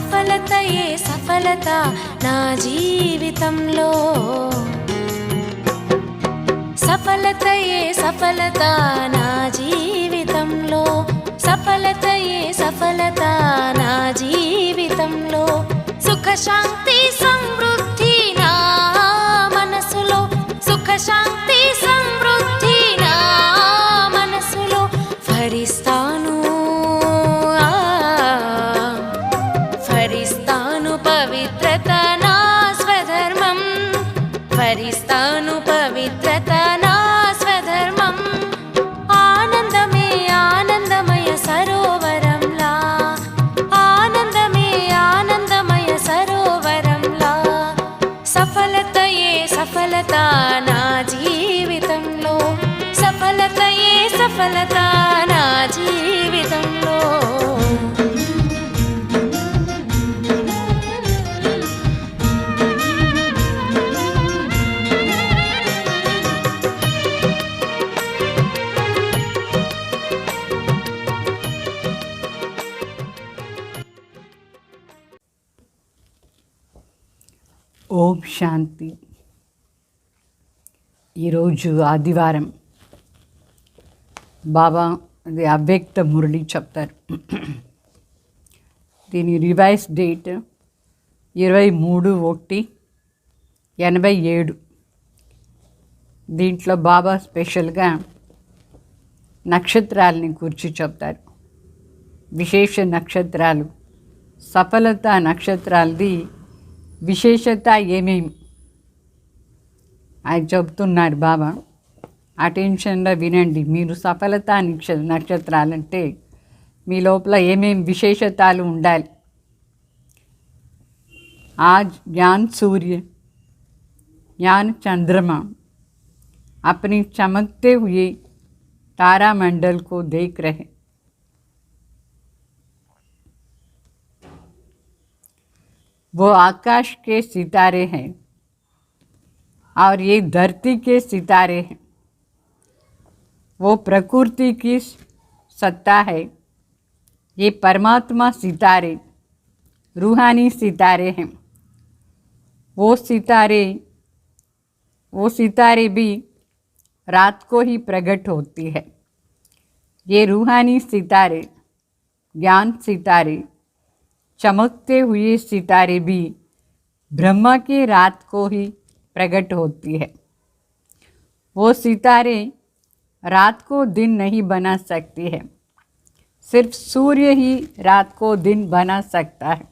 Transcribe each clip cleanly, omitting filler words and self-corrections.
సఫలతయే సఫలత నా జీవితంలో, సఫలతయే సఫలత నా జీవితంలో, సఫలతయే సఫలత నా జీవితంలో. సుఖ శాంతి సమృద్ధి నా మనసులో, సుఖ శాంతి సమృద్ధి నా మనసులో ఫరిస్తాను, ఫరిస్తాను పవిత్రత నా స్వధర్మం, ఫరిస్తాను పవిత్రత నా స్వధర్మం. ఆనందమే ఆనందమయ సరోవరంలా, ఆనందమే ఆనందమయ సరోవరంలా. సఫలతయే సఫలత నా జీవితంలో, సఫలతయే సఫలత నా జీవితంలో. ఓం శాంతి. ఈరోజు ఆదివారం. బాబా అది అవ్యక్త మురళి చెప్తారు. దీని రివైజ్ డేట్ 23/1/87. దీంట్లో బాబా స్పెషల్గా నక్షత్రాలని గురించి చెప్తారు. విశేష నక్షత్రాలు, సఫలత నక్షత్రాలది విశేషత ఏమేమి అది చెప్తున్నారు బాబా. అటెన్షన్గా వినండి. మీరు సఫలత నక్షత్రాలంటే మీ లోపల ఏమేమి విశేషతాలు ఉండాలి. आज ज्ञान सूर्य, ज्ञान चंद्रमा अपनी चमकते हुए तारामंडल को देख रहे. वो आकाश के सितारे हैं और ये धरती के सितारे हैं. वो प्रकृति की सत्ता है. ये परमात्मा सितारे, रूहानी सितारे हैं. वो सितारे भी रात को ही प्रकट होती है. ये रूहानी सितारे, ज्ञान सितारे, चमकते हुए सितारे भी ब्रह्मा की रात को ही प्रकट होती है. वो सितारे रात को दिन नहीं बना सकती है. सिर्फ सूर्य ही रात को दिन बना सकता है.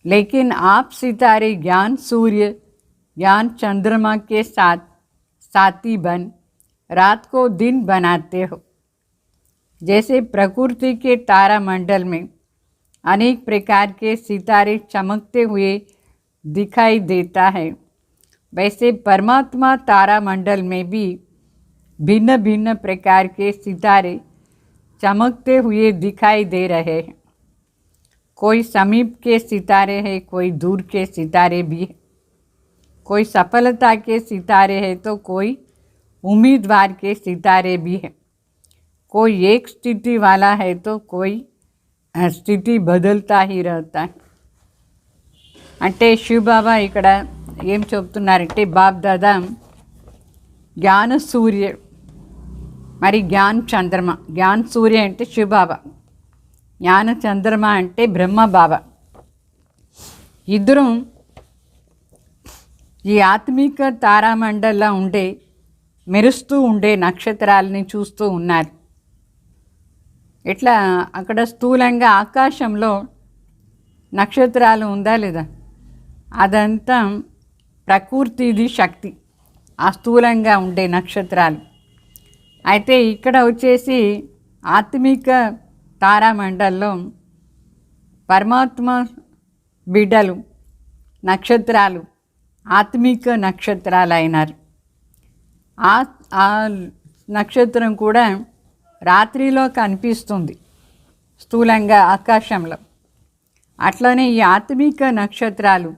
लेकिन आप सितारे ज्ञान सूर्य, ज्ञान चंद्रमा के साथ साथी बन रात को दिन बनाते हो. जैसे प्रकृति के तारामंडल में अनेक प्रकार के सितारे चमकते हुए दिखाई देता है, वैसे परमात्मा तारामंडल में भी भिन्न भिन्न प्रकार के सितारे चमकते हुए दिखाई दे रहे हैं. कोई समीप के सितारे हैं, कोई दूर के सितारे भी हैं. कोई सफलता के सितारे हैं तो कोई उम्मीदवार के सितारे भी हैं. कोई एक स्थिति वाला है तो कोई స్థితి బదులుతా హీ రహతా. అంటే శివబాబా ఇక్కడ ఏం చెప్తున్నారంటే, బాప్ దాదా జ్ఞాన సూర్య మరి జ్ఞాన చంద్రమ. జ్ఞాన సూర్య అంటే శివబాబా, జ్ఞాన చంద్రమ అంటే బ్రహ్మ బాబా. ఇద్దరు ఈ ఆత్మిక తారామండల్లో ఉండే మెరుస్తూ ఉండే నక్షత్రాలని చూస్తూ ఉన్నారు. ఎట్లా అక్కడ స్థూలంగా ఆకాశంలో నక్షత్రాలు ఉందా లేదా, అదంతా ప్రకృతిది శక్తి, ఆ స్థూలంగా ఉండే నక్షత్రాలు. అయితే ఇక్కడ వచ్చేసి ఆత్మిక తారామండల్లో పరమాత్మ బిడ్డలు నక్షత్రాలు ఆత్మిక నక్షత్రాలు అయినారు. ఆ నక్షత్రం కూడా రాత్రిలో కనిపిస్తుంది స్థూలంగా ఆకాశంలో. అట్లనే ఈ ఆత్మిక నక్షత్రాలు,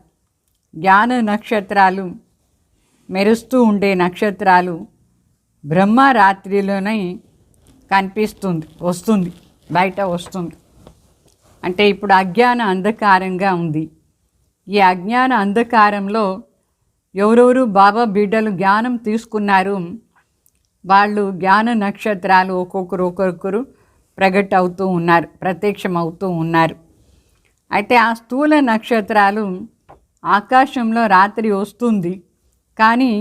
జ్ఞాన నక్షత్రాలు, మెరుస్తూ ఉండే నక్షత్రాలు బ్రహ్మ రాత్రిలోనే కనిపిస్తుంది, వస్తుంది, బయట వస్తుంది. అంటే ఇప్పుడు అజ్ఞాన అంధకారంగా ఉంది. ఈ అజ్ఞాన అంధకారంలో ఎవరెవరు బాబా బిడ్డలు జ్ఞానం తీసుకున్నారు, వాళ్ళు జ్ఞాన నక్షత్రాలు ఒక్కొక్కరు అవుతూ ఉన్నారు, ప్రత్యక్షమవుతూ ఉన్నారు. అయితే ఆ స్థూల నక్షత్రాలు ఆకాశంలో రాత్రి వస్తుంది, కానీ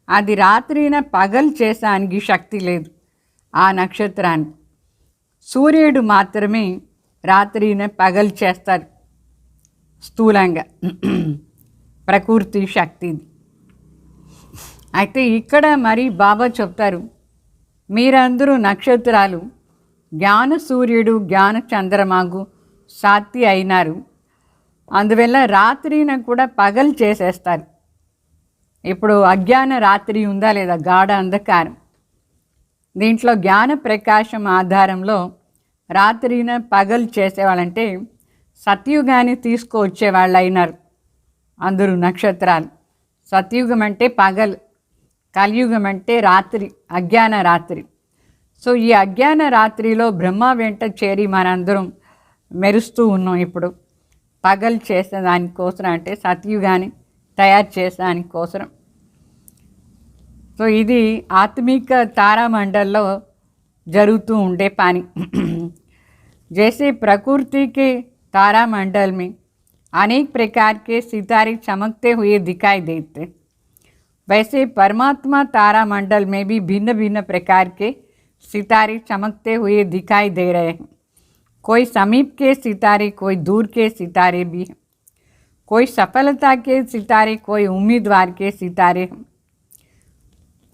అది రాత్రిన పగలు చేసానికి శక్తి లేదు ఆ నక్షత్రానికి. సూర్యుడు మాత్రమే రాత్రిన పగలు చేస్తారు స్థూలంగా, ప్రకృతి శక్తిది. అయితే ఇక్కడ మరి బాబా చెప్తారు, మీరందరూ నక్షత్రాలు, జ్ఞాన సూర్యుడు జ్ఞాన చంద్రమాకు సాతి అయినారు, అందువల్ల రాత్రిన కూడా పగలు చేసేస్తారు. ఇప్పుడు అజ్ఞాన రాత్రి ఉందా లేదా, గాఢ అంధకారం. దీంట్లో జ్ఞాన ప్రకాశం ఆధారంలో రాత్రిన పగలు చేసేవాళ్ళంటే సత్యుగాన్ని తీసుకువచ్చేవాళ్ళు అయినారు అందరూ నక్షత్రాలు. సత్యుగం అంటే పగలు, కలియుగం అంటే రాత్రి, అజ్ఞాన రాత్రి. సో ఈ అజ్ఞాన రాత్రిలో బ్రహ్మ వెంట చేరి మనందరం మెరుస్తూ ఉన్నాం. ఇప్పుడు పగలు చేసేదానికోసం, అంటే సత్యుగాన్ని తయారు చేసేదానికోసం. సో ఇది ఆత్మిక తారామండల్లో జరుగుతూ ఉండే పని. जैसे प्रकृति के तारामंडल में अनेक प्रकार के सितारे चमकते हुए दिखाई देते, वैसे परमात्मा तारामंडल में भी भिन्न भिन्न प्रकार के सितारे चमकते हुए दिखाई दे रहे हैं. कोई समीप के सितारे, कोई दूर के सितारे भी हैं. कोई सफलता के सितारे, कोई उम्मीदवार के सितारे हैं.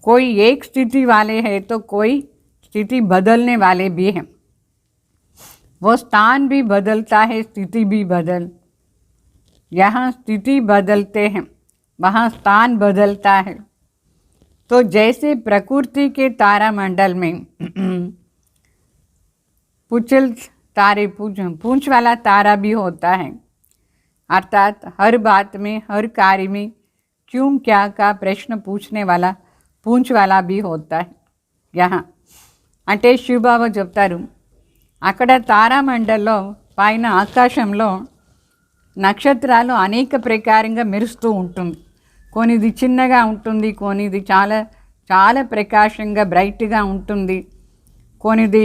कोई एक स्थिति वाले हैं तो कोई स्थिति बदलने वाले भी हैं. वो स्थान भी बदलता है, स्थिति भी बदल, यहाँ स्थिति बदलते हैं, वहाँ स्थान बदलता है. तो जैसे प्रकृति के तारामंडल में पुचल तारे, पूंछ वाला तारा भी होता है, अर्थात हर बात में, हर कार्य में क्यों क्या का प्रश्न पूछने वाला पूंछ वाला भी होता है. यहाँ అంటే శివబాబా చెప్తారు, అక్కడ తారామండల్లో పైన ఆకాశంలో నక్షత్రాలు అనేక ప్రకారంగా మెరుస్తూ ఉంటుంది. కొన్నిది చిన్నగా ఉంటుంది, కొన్నిది చాలా చాలా ప్రకాశంగా బ్రైట్గా ఉంటుంది, కొన్నిది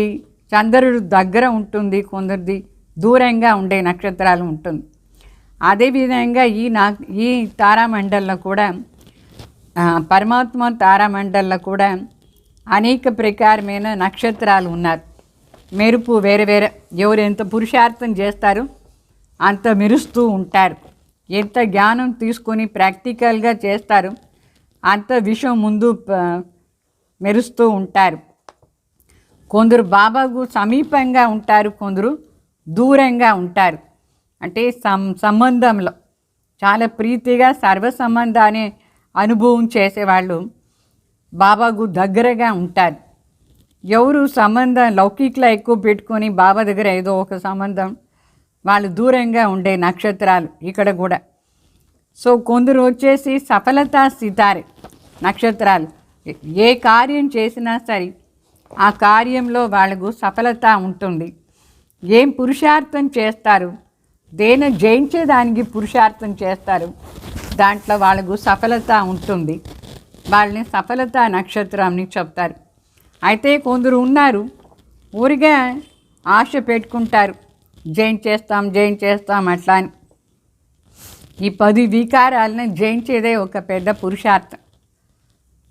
చంద్రుడు దగ్గర ఉంటుంది, కొందరిది దూరంగా ఉండే నక్షత్రాలు ఉంటుంది. అదేవిధంగా ఈ తారామండల్లో కూడా, పరమాత్మ తారామండల్లో కూడా అనేక ప్రకారమైన నక్షత్రాలు ఉన్నారు. మెరుపు వేరే వేరే, ఎవరు ఎంత పురుషార్థం చేస్తారో అంత మెరుస్తూ ఉంటారు. ఎంత జ్ఞానం తీసుకొని ప్రాక్టికల్గా చేస్తారు అంత విషయం ముందు మెరుస్తూ ఉంటారు. కొందరు బాబాకు సమీపంగా ఉంటారు, కొందరు దూరంగా ఉంటారు. అంటే సంబంధంలో చాలా ప్రీతిగా సర్వ సంబంధాన్ని అనుభవం చేసేవాళ్ళు బాబాకు దగ్గరగా ఉంటారు. ఎవరు సంబంధం లౌకికలో ఎక్కువ పెట్టుకొని బాబా దగ్గర ఏదో ఒక సంబంధం, వాళ్ళు దూరంగా ఉండే నక్షత్రాలు ఇక్కడ కూడా. సో కొందరు వచ్చేసి సఫలతా సితారే నక్షత్రాలు, ఏ కార్యం చేసినా సరే ఆ కార్యంలో వాళ్ళకు సఫలత ఉంటుంది. ఏం పురుషార్థం చేస్తారు, దేని జయించేదానికి పురుషార్థం చేస్తారు, దాంట్లో వాళ్ళకు సఫలత ఉంటుంది. వాళ్ళని సఫలతా నక్షత్రాన్ని చెప్తారు. అయితే కొందరు ఉన్నారు, ఊరిగా ఆశ పెట్టుకుంటారు, జయించేస్తాం అట్లా అని. ఈ 10 వికారాలను జయించేదే ఒక పెద్ద పురుషార్థం.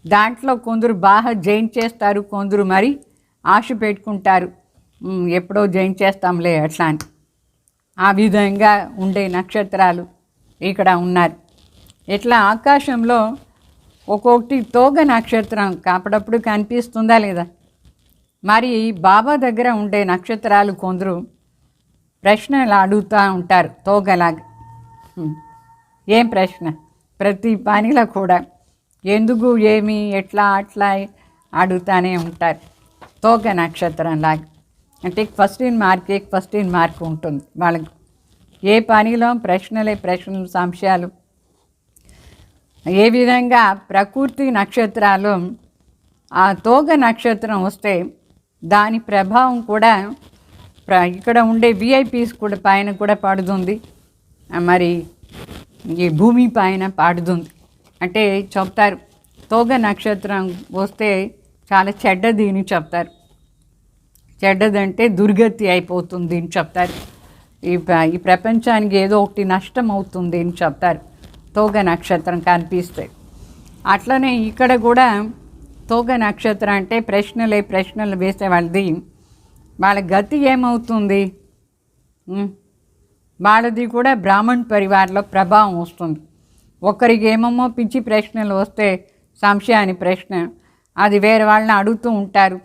దాంట్లో కొందరు బాగా జయించేస్తారు, కొందరు మరి ఆశ పెట్టుకుంటారు, ఎప్పుడో జయించేస్తాంలే అట్లా అని. ఆ విధంగా ఉండే నక్షత్రాలు ఇక్కడ ఉన్నారు. ఇట్లా ఆకాశంలో ఒక్కొక్కటి తోగ నక్షత్రం కాపడప్పుడు కనిపిస్తుందా లేదా. మరి బాబా దగ్గర ఉండే నక్షత్రాలు కొందరు ప్రశ్నలు అడుగుతూ ఉంటారు తోగలాగా. ఏం ప్రశ్న, ప్రతి పనిలో కూడా ఎందుకు, ఏమి, ఎట్లా, అట్లా అడుగుతూనే ఉంటారు తోగ నక్షత్రం లాగా. అంటే ఫస్ట్ ఇన్ మార్క్ ఉంటుంది వాళ్ళకి. ఏ పనిలో ప్రశ్నలు, సంశయాలు. ఏ విధంగా ప్రకృతి నక్షత్రాలు, ఆ తోగ నక్షత్రం వస్తే దాని ప్రభావం కూడా ఇక్కడ ఉండే విఐపీస్ కూడా పైన కూడా పాడుతుంది, మరి ఈ భూమి పైన పాడుతుంది. అంటే చెప్తారు తోగ నక్షత్రం వస్తే చాలా చెడ్డది అని చెప్తారు. చెడ్డదంటే దుర్గతి అయిపోతుంది అని చెప్తారు. ఈ ప్రపంచానికి ఏదో ఒకటి నష్టం అవుతుంది అని చెప్తారు తోగ నక్షత్రం కనిపిస్తే. అట్లనే ఇక్కడ కూడా తోగ నక్షత్రం అంటే ప్రశ్నలు వేసే వాళ్ళ గతి ఏమవుతుంది, వాళ్ళది కూడా బ్రాహ్మణ్ పరివారంలో ప్రభావం వస్తుంది. ఒకరికి ఏమేమో పిచ్చి ప్రశ్నలు వస్తే సంశయాన్ని ప్రశ్న అది వేరే వాళ్ళని అడుగుతూ ఉంటారు,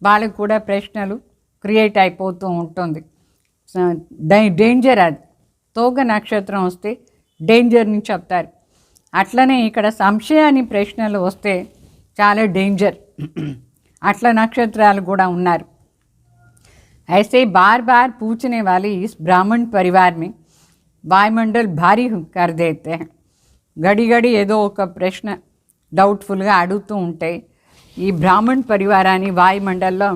వాళ్ళకు కూడా ప్రశ్నలు క్రియేట్ అయిపోతూ ఉంటుంది. డేంజర్ అది. తోగ నక్షత్రం వస్తే డేంజర్ని చెప్తారు. అట్లనే ఇక్కడ సంశయాన్ని ప్రశ్నలు వస్తే చాలా డేంజర్. అట్ల నక్షత్రాలు కూడా ఉన్నారు. ऐसे बार बार पूछने वाले इस ब्राह्मण परिवार में वायुमंडल भारी कर देते हैं. గడి గడి ఏదో ఒక ప్రశ్న డౌట్ఫుల్గా అడుగుతూ ఉంటే ఈ బ్రాహ్మణ్ పరివారాన్ని వాయుమండల్లో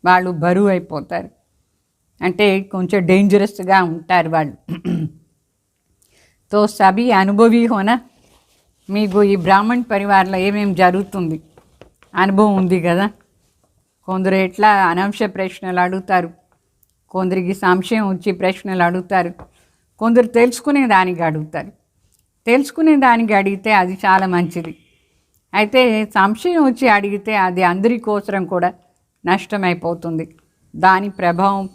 వాళ్ళు బరువు అయిపోతారు, అంటే కొంచెం డేంజరస్గా ఉంటారు వాళ్ళు. తో సభీ అనుభవీ హోనా, మీకు ఈ బ్రాహ్మణ్ పరివారంలో ఏమేమి జరుగుతుంది అనుభవం ఉంది కదా. కొందరు ఎట్లా అనాంశ ప్రశ్నలు అడుగుతారు, కొందరికి సంశయం వచ్చి ప్రశ్నలు అడుగుతారు, కొందరు తెలుసుకునే దానికి అడుగుతారు. తెలుసుకునే దానికి అడిగితే అది చాలా మంచిది. అయితే సంశయం వచ్చి అడిగితే అది అందరి కోసరం కూడా నష్టమైపోతుంది. దాని ప్రభావం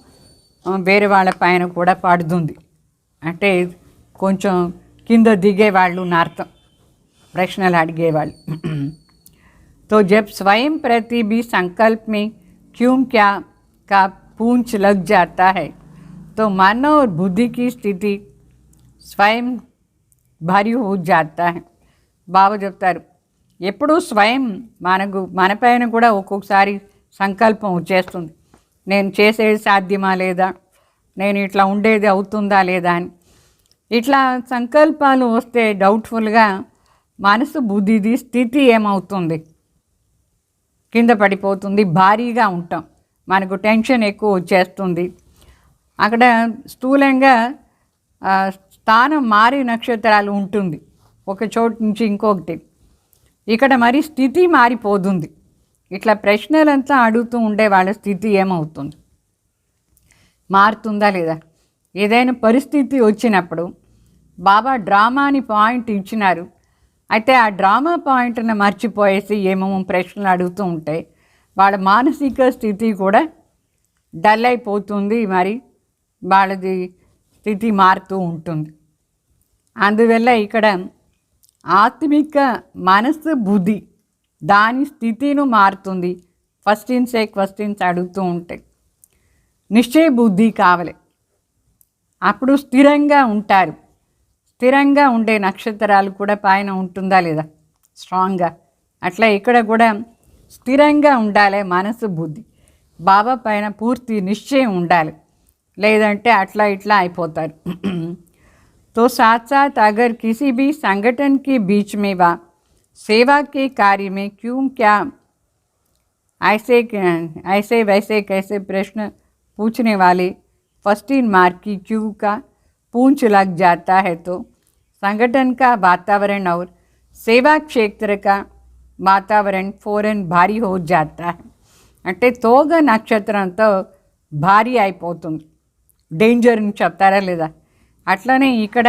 వేరే వాళ్ళ పైన కూడా పడుతుంది. అంటే కొంచెం కింద దిగేవాళ్ళు నా అర్థం, ప్రశ్నలు అడిగేవాళ్ళు. तो जब स्वयं प्रति भी संकल्प में क्यों क्या का पूंछ लग जाता है तो मन और बुद्धि की स्थिति स्वयं भारी हो जाता है. బాబా చెప్తారు ఎప్పుడూ స్వయం మన పైన కూడా ఒక్కొక్కసారి సంకల్పం వచ్చేస్తుంది, నేను చేసేది సాధ్యమా లేదా, నేను ఇట్లా ఉండేది అవుతుందా లేదా అని. ఇట్లా సంకల్పాలు వస్తే డౌట్ఫుల్గా మనసు బుద్ధిది స్థితి ఏమవుతుంది, కింద పడిపోతుంది, భారీగా ఉంటాం, మనకు టెన్షన్ ఎక్కువ వచ్చేస్తుంది. అక్కడ స్థూలంగా స్థానం మారి నక్షత్రాలు ఉంటుంది ఒక చోటు నుంచి ఇంకొకటి. ఇక్కడ మరి స్థితి మారిపోతుంది. ఇట్లా ప్రశ్నలంతా అడుగుతూ ఉండే వాళ్ళ స్థితి ఏమవుతుంది, మారుతుందా లేదా. ఏదైనా పరిస్థితి వచ్చినప్పుడు బాబా డ్రామాని పాయింట్ ఇచ్చినారు, అయితే ఆ డ్రామా పాయింట్ని మర్చిపోయేసి ఏమేమో ప్రశ్నలు అడుగుతూ ఉంటే వాళ్ళ మానసిక స్థితి కూడా డల్ అయిపోతుంది, మరి వాళ్ళది స్థితి మారుతూ ఉంటుంది. అందువల్ల ఇక్కడ ఆత్మిక మనస్సు బుద్ధి దాని స్థితిను మారుతుంది. క్వశ్చన్స్ అడుగుతూ ఉంటాయి. నిశ్చయ బుద్ధి కావాలి, అప్పుడు స్థిరంగా ఉంటారు. స్థిరంగా ఉండే నక్షత్రాలు కూడా పైన ఉంటుందా లేదా స్ట్రాంగ్గా, అట్లా ఇక్కడ కూడా స్థిరంగా ఉండాలి మనసు బుద్ధి. బాబా పైన పూర్తి నిశ్చయం ఉండాలి, లేదంటే అట్లా ఇట్లా అయిపోతారు. तो साथ साथ अगर किसी भी संगठन के बीच में व सेवा के कार्य में क्यों क्या ऐसे वैसे कैसे प्रश्न पूछने वाले फर्स्ट इन मार्क की क्यों का पूंछ लग जाता है तो संगठन का वातावरण और सेवा क्षेत्र का वातावरण फौरन भारी हो जाता है. అంటే తోగ నక్షత్రంతో భారీ అయిపోతుంది, డేంజర్ని చెప్తారా లేదా. అట్లనే ఇక్కడ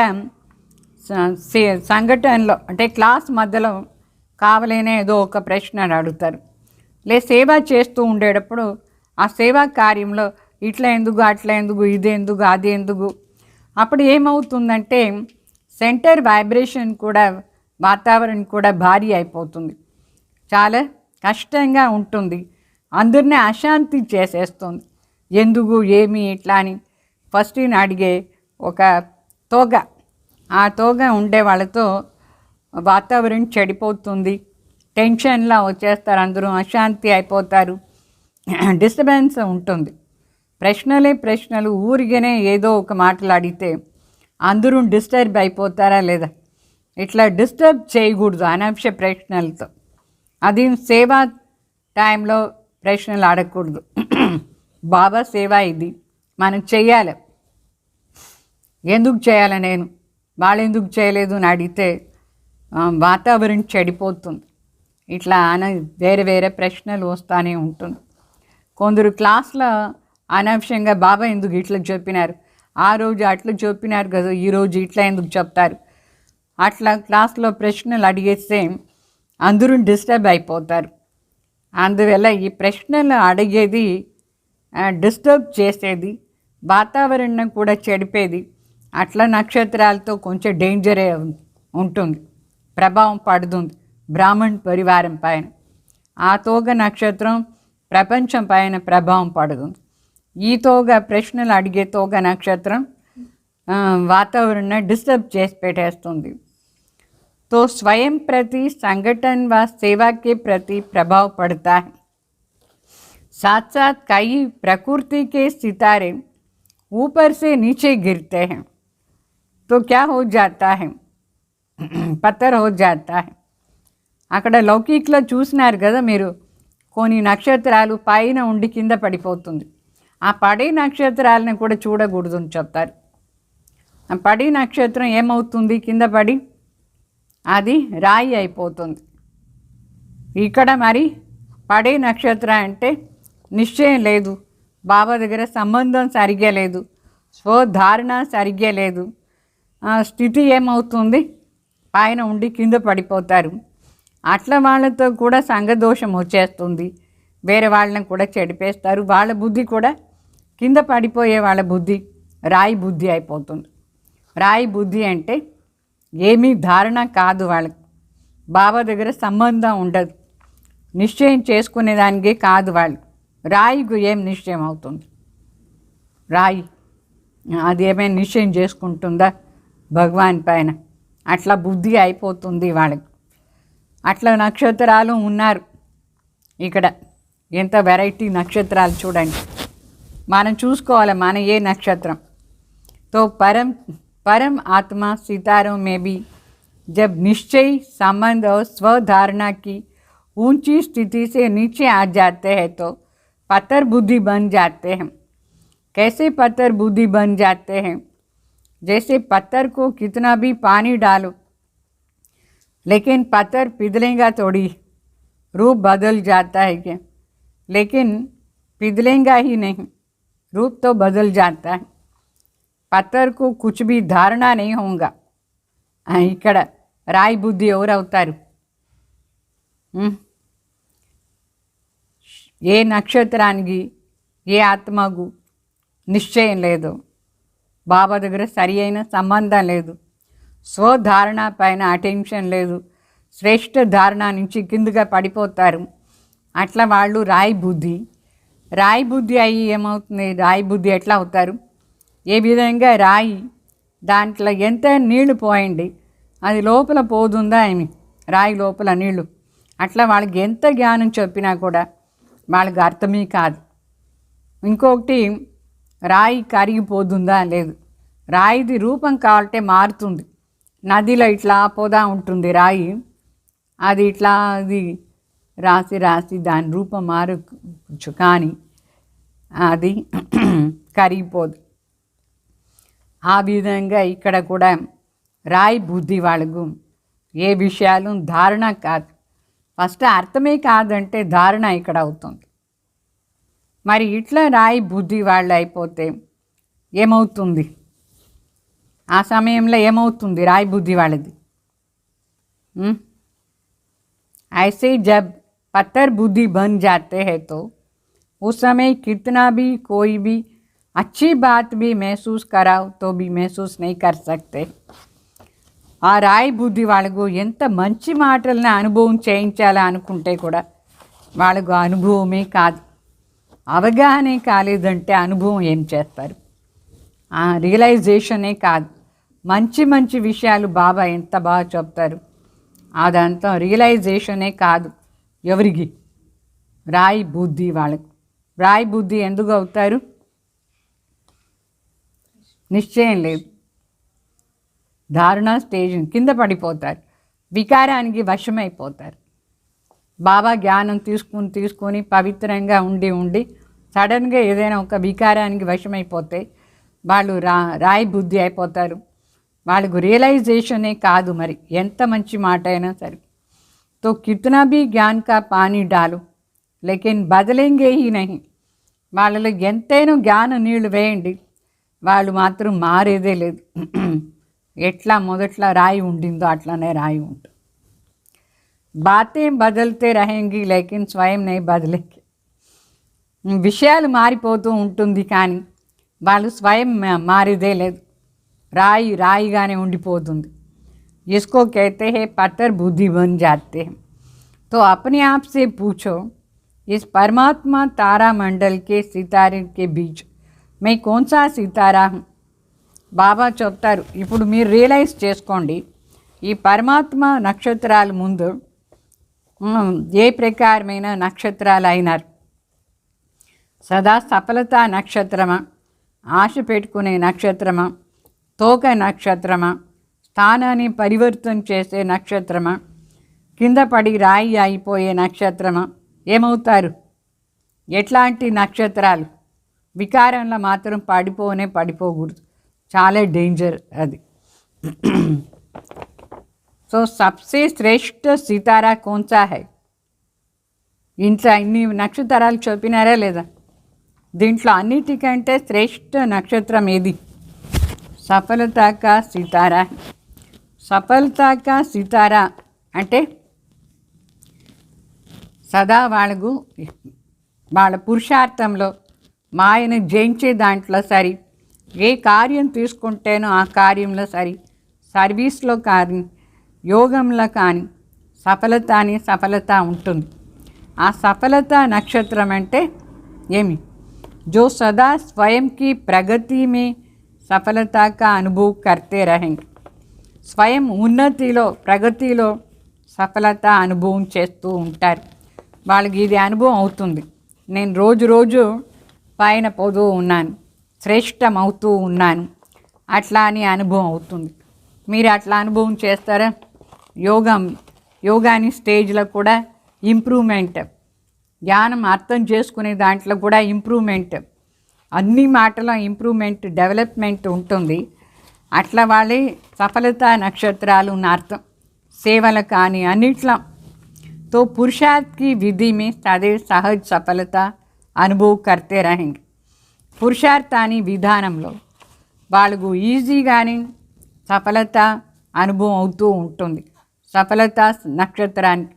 సంఘటనలో అంటే క్లాస్ మధ్యలో కావాలనే ఏదో ఒక ప్రశ్న అడుగుతారు, సేవ చేస్తూ ఉండేటప్పుడు ఆ సేవా కార్యంలో ఇట్లా ఎందుకు అట్లా ఎందుకు ఇది ఎందుకు అది ఎందుకు, అప్పుడు ఏమవుతుందంటే సెంటర్ వైబ్రేషన్ కూడా వాతావరణం కూడా భారీ అయిపోతుంది, చాలా కష్టంగా ఉంటుంది, అందరినీ అశాంతి చేసేస్తుంది. ఎందుకు ఏమి ఇట్లా అని ఫస్ట్ అడిగే ఒక తోగ, ఆ తోగ ఉండే వాళ్ళతో వాతావరణం చెడిపోతుంది, టెన్షన్లా వచ్చేస్తారు, అందరూ అశాంతి అయిపోతారు, డిస్టర్బెన్స్ ఉంటుంది. ప్రశ్నలు ఊరిగానే ఏదో ఒక మాటలు అడిగితే అందరూ డిస్టర్బ్ అయిపోతారా లేదా. ఇట్లా డిస్టర్బ్ చేయకూడదు అనావశ్య ప్రశ్నలతో. అది సేవా టైంలో ప్రశ్నలు అడగకూడదు. బాబా సేవ ఇది మనం చెయ్యాలి. ఎందుకు చేయాలి నేను, వాళ్ళు ఎందుకు చేయలేదు అని అడిగితే వాతావరణం చెడిపోతుంది. ఇట్లా వేరే వేరే ప్రశ్నలు వస్తూనే ఉంటుంది. కొందరు క్లాస్లో అనవసరంగా బాబా ఎందుకు ఇట్లా చెప్పినారు, ఆ రోజు అట్లా చెప్పినారు కదా, ఈరోజు ఇట్లా ఎందుకు చెప్తారు, అట్లా క్లాస్లో ప్రశ్నలు అడిగేస్తే అందరూ డిస్టర్బ్ అయిపోతారు. అందువల్ల ఈ ప్రశ్నలు అడిగేది డిస్టర్బ్ చేసేది, వాతావరణం కూడా చెడిపేది. అట్లా నక్షత్రాలతో కొంచెం డేంజరే ఉంటుంది, ప్రభావం పడుతుంది బ్రాహ్మణ్ పరివారం పైన. ఆ తోగ నక్షత్రం ప్రపంచం పైన ప్రభావం పడుతుంది. ఈ తోగ ప్రశ్నలు అడిగే తోగ నక్షత్రం వాతావరణం డిస్టర్బ్ చేసి పెట్టేస్తుంది. तो स्वयं प्रति संगठन व सेवा के प्रति प्रभाव पड़ता है. साथ साथ कई प्रकृति के सितारे ऊपर से नीचे गिरते हैं तो क्या हो जाता है, पत्थर हो जाता है. అక్కడ లౌకిక్లో చూసినారు కదా మీరు, కొన్ని నక్షత్రాలు పైన ఉండి కింద పడిపోతుంది. ఆ పడే నక్షత్రాలను కూడా చూడకూడదు అని చెప్తారు. ఆ పడే నక్షత్రం ఏమవుతుంది, కింద పడి అది రాయి అయిపోతుంది. ఇక్కడ మరి పడే నక్షత్రం అంటే నిశ్చయం లేదు, బాబా దగ్గర సంబంధం సరిగ్గా లేదు, స్వధారణ సరిగ్గా లేదు. స్థితి ఏమవుతుంది, పైన ఉండి కింద పడిపోతారు. అట్లా వాళ్ళతో కూడా సంఘదోషం వచ్చేస్తుంది, వేరే వాళ్ళని కూడా చెడిపేస్తారు. వాళ్ళ బుద్ధి కూడా కింద పడిపోయే వాళ్ళ బుద్ధి రాయి బుద్ధి అయిపోతుంది. రాయి బుద్ధి అంటే ఏమీ ధారణ కాదు, వాళ్ళకి బాబా దగ్గర సంబంధం ఉండదు, నిశ్చయం చేసుకునేదానికే కాదు. వాళ్ళు రాయికు ఏం నిశ్చయం అవుతుంది, రాయి అది ఏమైనా నిశ్చయం చేసుకుంటుందా భగవాన్ పైన, అట్లా బుద్ధి అయిపోతుంది వాళ్ళకి. అట్లా నక్షత్రాలు ఉన్నారు ఇక్కడ, ఎంత వెరైటీ నక్షత్రాలు చూడండి. మనం చూసుకోవాలి మన ఏ నక్షత్రం. తో परम आत्मा सितारों में भी जब निश्चय संबंध और स्वधारणा की ऊंची स्थिति से नीचे आ जाते हैं तो पत्थर बुद्धि बन जाते हैं. कैसे पत्थर बुद्धि बन जाते हैं, जैसे पत्थर को कितना भी पानी डालो लेकिन पत्थर पिघलेगा थोड़ी, रूप बदल जाता है क्या, लेकिन पिघलेगा ही नहीं, रूप तो बदल जाता है. పత్తర్ కు కుచ్ భీ ధారణ नहीं होगा. ఇక్కడ రాయి బుద్ధి ఎవరవుతారు, ఏ నక్షత్రానికి ఏ ఆత్మకు నిశ్చయం లేదు, బాబా దగ్గర సరి అయిన సంబంధం లేదు, స్వధారణ పైన అటెన్షన్ లేదు, శ్రేష్ఠ ధారణ నుంచి కిందగా పడిపోతారు. అట్లా వాళ్ళు రాయి బుద్ధి అయ్యి ఏమవుతుంది, రాయి బుద్ధి ఎట్లా అవుతారు, ఏ విధంగా రాయి దాంట్లో ఎంత నీళ్లు పోయండి అది లోపల పోతుందా ఏమి, రాయి లోపల నీళ్లు. అట్లా వాళ్ళకి ఎంత జ్ఞానం చెప్పినా కూడా వాళ్ళకి అర్థమే కాదు. ఇంకొకటి రాయి కరిగిపోతుందా లేదు, రాయిది రూపం కావాలంటే మారుతుంది. నదిలో ఇట్లా పోదా ఉంటుంది రాయి, అది ఇట్లా అది రాసి దాని రూపం మారచ్చు, కానీ అది కరిగిపోదు. ఆ విధంగా ఇక్కడ కూడా రాయి బుద్ధి వాళ్ళకు ఏ విషయాలు ధారణ కాదు, ఫస్ట్ అర్థమే కాదంటే ధారణ ఇక్కడ అవుతుంది. మరి ఇట్లా రాయి బుద్ధి వాళ్ళు అయిపోతే ఏమవుతుంది, ఆ సమయంలో ఏమవుతుంది రాయి బుద్ధి వాళ్ళది. ऐसे जब पत्थर बुद्धि बन जाते हैं तो उस समय कितना भी कोई भी अच्छी बात भी महसूस कराओ तो भी महसूस नहीं कर सकते. ఆ రాయి బుద్ధి వాళ్ళకు ఎంత మంచి మాటలను అనుభవం చేయించాలా అనుకుంటే కూడా వాళ్ళకు అనుభవమే కాదు. అవగాహనే కాలేదంటే అనుభవం ఏం చేస్తారు, రియలైజేషనే కాదు. మంచి విషయాలు బాబా ఎంత బాగా చెప్తారు, అదంతా రియలైజేషనే కాదు ఎవరికి, రాయి బుద్ధి వాళ్ళకు. రాయి బుద్ధి ఎందుకు అవుతారు, నిశ్చయం లేదు, ధారణ స్టేజ్ కింద పడిపోతారు, వికారానికి వశమైపోతారు. బాబా జ్ఞానం తీసుకొని పవిత్రంగా ఉండి సడన్గా ఏదైనా ఒక వికారానికి వశమైపోతే వాళ్ళు రాయి బుద్ధి అయిపోతారు. వాళ్ళకు రియలైజేషనే కాదు, మరి ఎంత మంచి మాట అయినా సరే. तो कितना भी ज्ञान का पानी डालो लेकिन बदलेंगे ही नहीं. వాళ్ళలో ఎంతైనా జ్ఞాన నీళ్లు వేయండి, వాళ్ళు మాత్రం మారేదే లేదు. ఎట్లా మొదట్లో రాయి ఉండిందో అట్లానే రాయి ఉంటుంది. బాతే బదల్తే రహేంగి లేకిన్ స్వయం నే బదలేంగి. విషయాలు మారిపోతూ ఉంటుంది కానీ వాళ్ళు స్వయం మారేదే లేదు. రాయి రాయిగానే ఉండిపోతుంది. जिसको कहते हैं पत्थर बुद्धि बन जाते हैं. तो अपने आप से पूछो, इस परमात्मा तारा मंडल के सितारे के बीच मैं कौन सा सितारा हूँ. బాబా చెప్తారు, ఇప్పుడు మీరు రియలైజ్ చేసుకోండి, ఈ పరమాత్మ నక్షత్రాల ముందు ఏ ప్రకారమైన నక్షత్రాలు అయినారు. సదా సఫలత నక్షత్రమా, ఆశ పెట్టుకునే నక్షత్రమా, తోక నక్షత్రమా, స్థానాన్ని పరివర్తన చేసే నక్షత్రమా, కింద పడి రాయి అయిపోయే నక్షత్రమా, ఏమవుతారు? ఎట్లాంటి నక్షత్రాలు? వికారంలో మాత్రం పడిపోకూడదు, చాలా డేంజర్ అది. సో సబ్సే శ్రేష్ఠ సితారా కౌన్సా హై. ఇంట్లో ఇన్ని నక్షత్రాలు చెప్పినారా లేదా? దీంట్లో అన్నిటికంటే శ్రేష్ఠ నక్షత్రం ఏది? సఫలతా కా సితారా. సఫలతా కా సితారా అంటే సదా వాళ్ళ పురుషార్థంలో మాయను జయించే దాంట్లో సరి, ఏ కార్యం తీసుకుంటేనో ఆ కార్యంలో సరి, సర్వీస్లో కానీ యోగంలో కానీ సఫలత ఉంటుంది. ఆ సఫలత నక్షత్రం అంటే ఏమి? जो सदा स्वयं की प्रगति में सफलता का अनुभव करते रहेंगे. స్వయం ఉన్నతిలో ప్రగతిలో సఫలత అనుభవం చేస్తూ ఉంటారు. వాళ్ళకి ఇది అనుభవం అవుతుంది, నేను రోజు పైన పోతూ ఉన్నాను, శ్రేష్టం అవుతూ ఉన్నాను, అట్లా అని అనుభవం అవుతుంది. మీరు అట్లా అనుభవం చేస్తారా? యోగాని స్టేజ్లో కూడా ఇంప్రూవ్మెంట్, జ్ఞానం అర్థం చేసుకునే దాంట్లో కూడా ఇంప్రూవ్మెంట్, అన్ని మాటలో ఇంప్రూవ్మెంట్, డెవలప్మెంట్ ఉంటుంది. అట్లా వాళ్ళే సఫలత నక్షత్రాలు ఉన్న అర్థం. సేవలు కానీ అన్నిట్లో. తో పురుషార్థ్ కి విధి మే సदैव సహజ సఫలత అనుభవ్ కర్తే रहेंगे. పురుషార్థాన్ని విధానంలో వాళ్ళకు ఈజీగానే సఫలత అనుభవం అవుతూ ఉంటుంది. సఫలత నక్షత్రానికి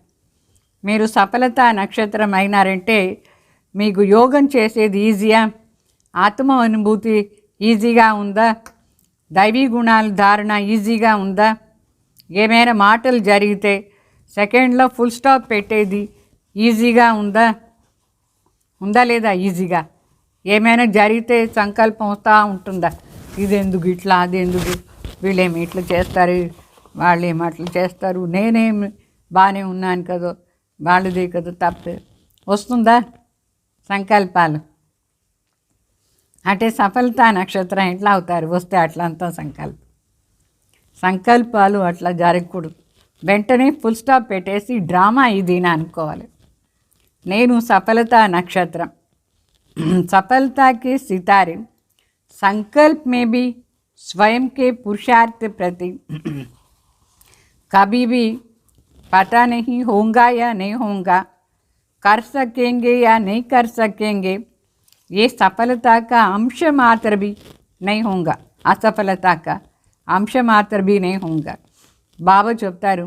మీరు సఫలత నక్షత్రం అయినారంటే మీకు యోగం చేసేది ఈజీయా? ఆత్మ అనుభూతి ఈజీగా ఉందా? దైవీ గుణాల ధారణ ఈజీగా ఉందా? ఏమైనా మాటలు జరిగితే సెకండ్లో ఫుల్ స్టాప్ పెట్టేది ఈజీగా ఉందా లేదా? ఈజీగా ఏమైనా జరిగితే సంకల్పం వస్తూ ఉంటుందా? ఇదెందుకు ఇట్లా, అదెందుకు, వీళ్ళేమి ఇట్లా చేస్తారు, వాళ్ళేమి అట్లా చేస్తారు, నేనేమి బాగానే ఉన్నాను కదా, వాళ్ళదే కదా తప్పే, వస్తుందా సంకల్పాలు? అంటే సఫలత నక్షత్రం ఎట్లా అవుతారు? వస్తే అట్లంతా సంకల్పాలు అట్లా జరగకూడదు. వెంటనే ఫుల్ స్టాప్ పెట్టేసి డ్రామా ఇది అని అనుకోవాలి. నేను సఫలత నక్షత్రం, सफलता के सितारे संकल्प में भी स्वयं के पुरुषार्थ प्रति कभी भी पता नहीं होगा या नहीं होगा, कर सकेंगे या नहीं कर सकेंगे, ये सफलता का अंश मात्र भी नहीं होगा, असफलता का अंश मात्र भी नहीं होगा. బాబా చెప్తారు,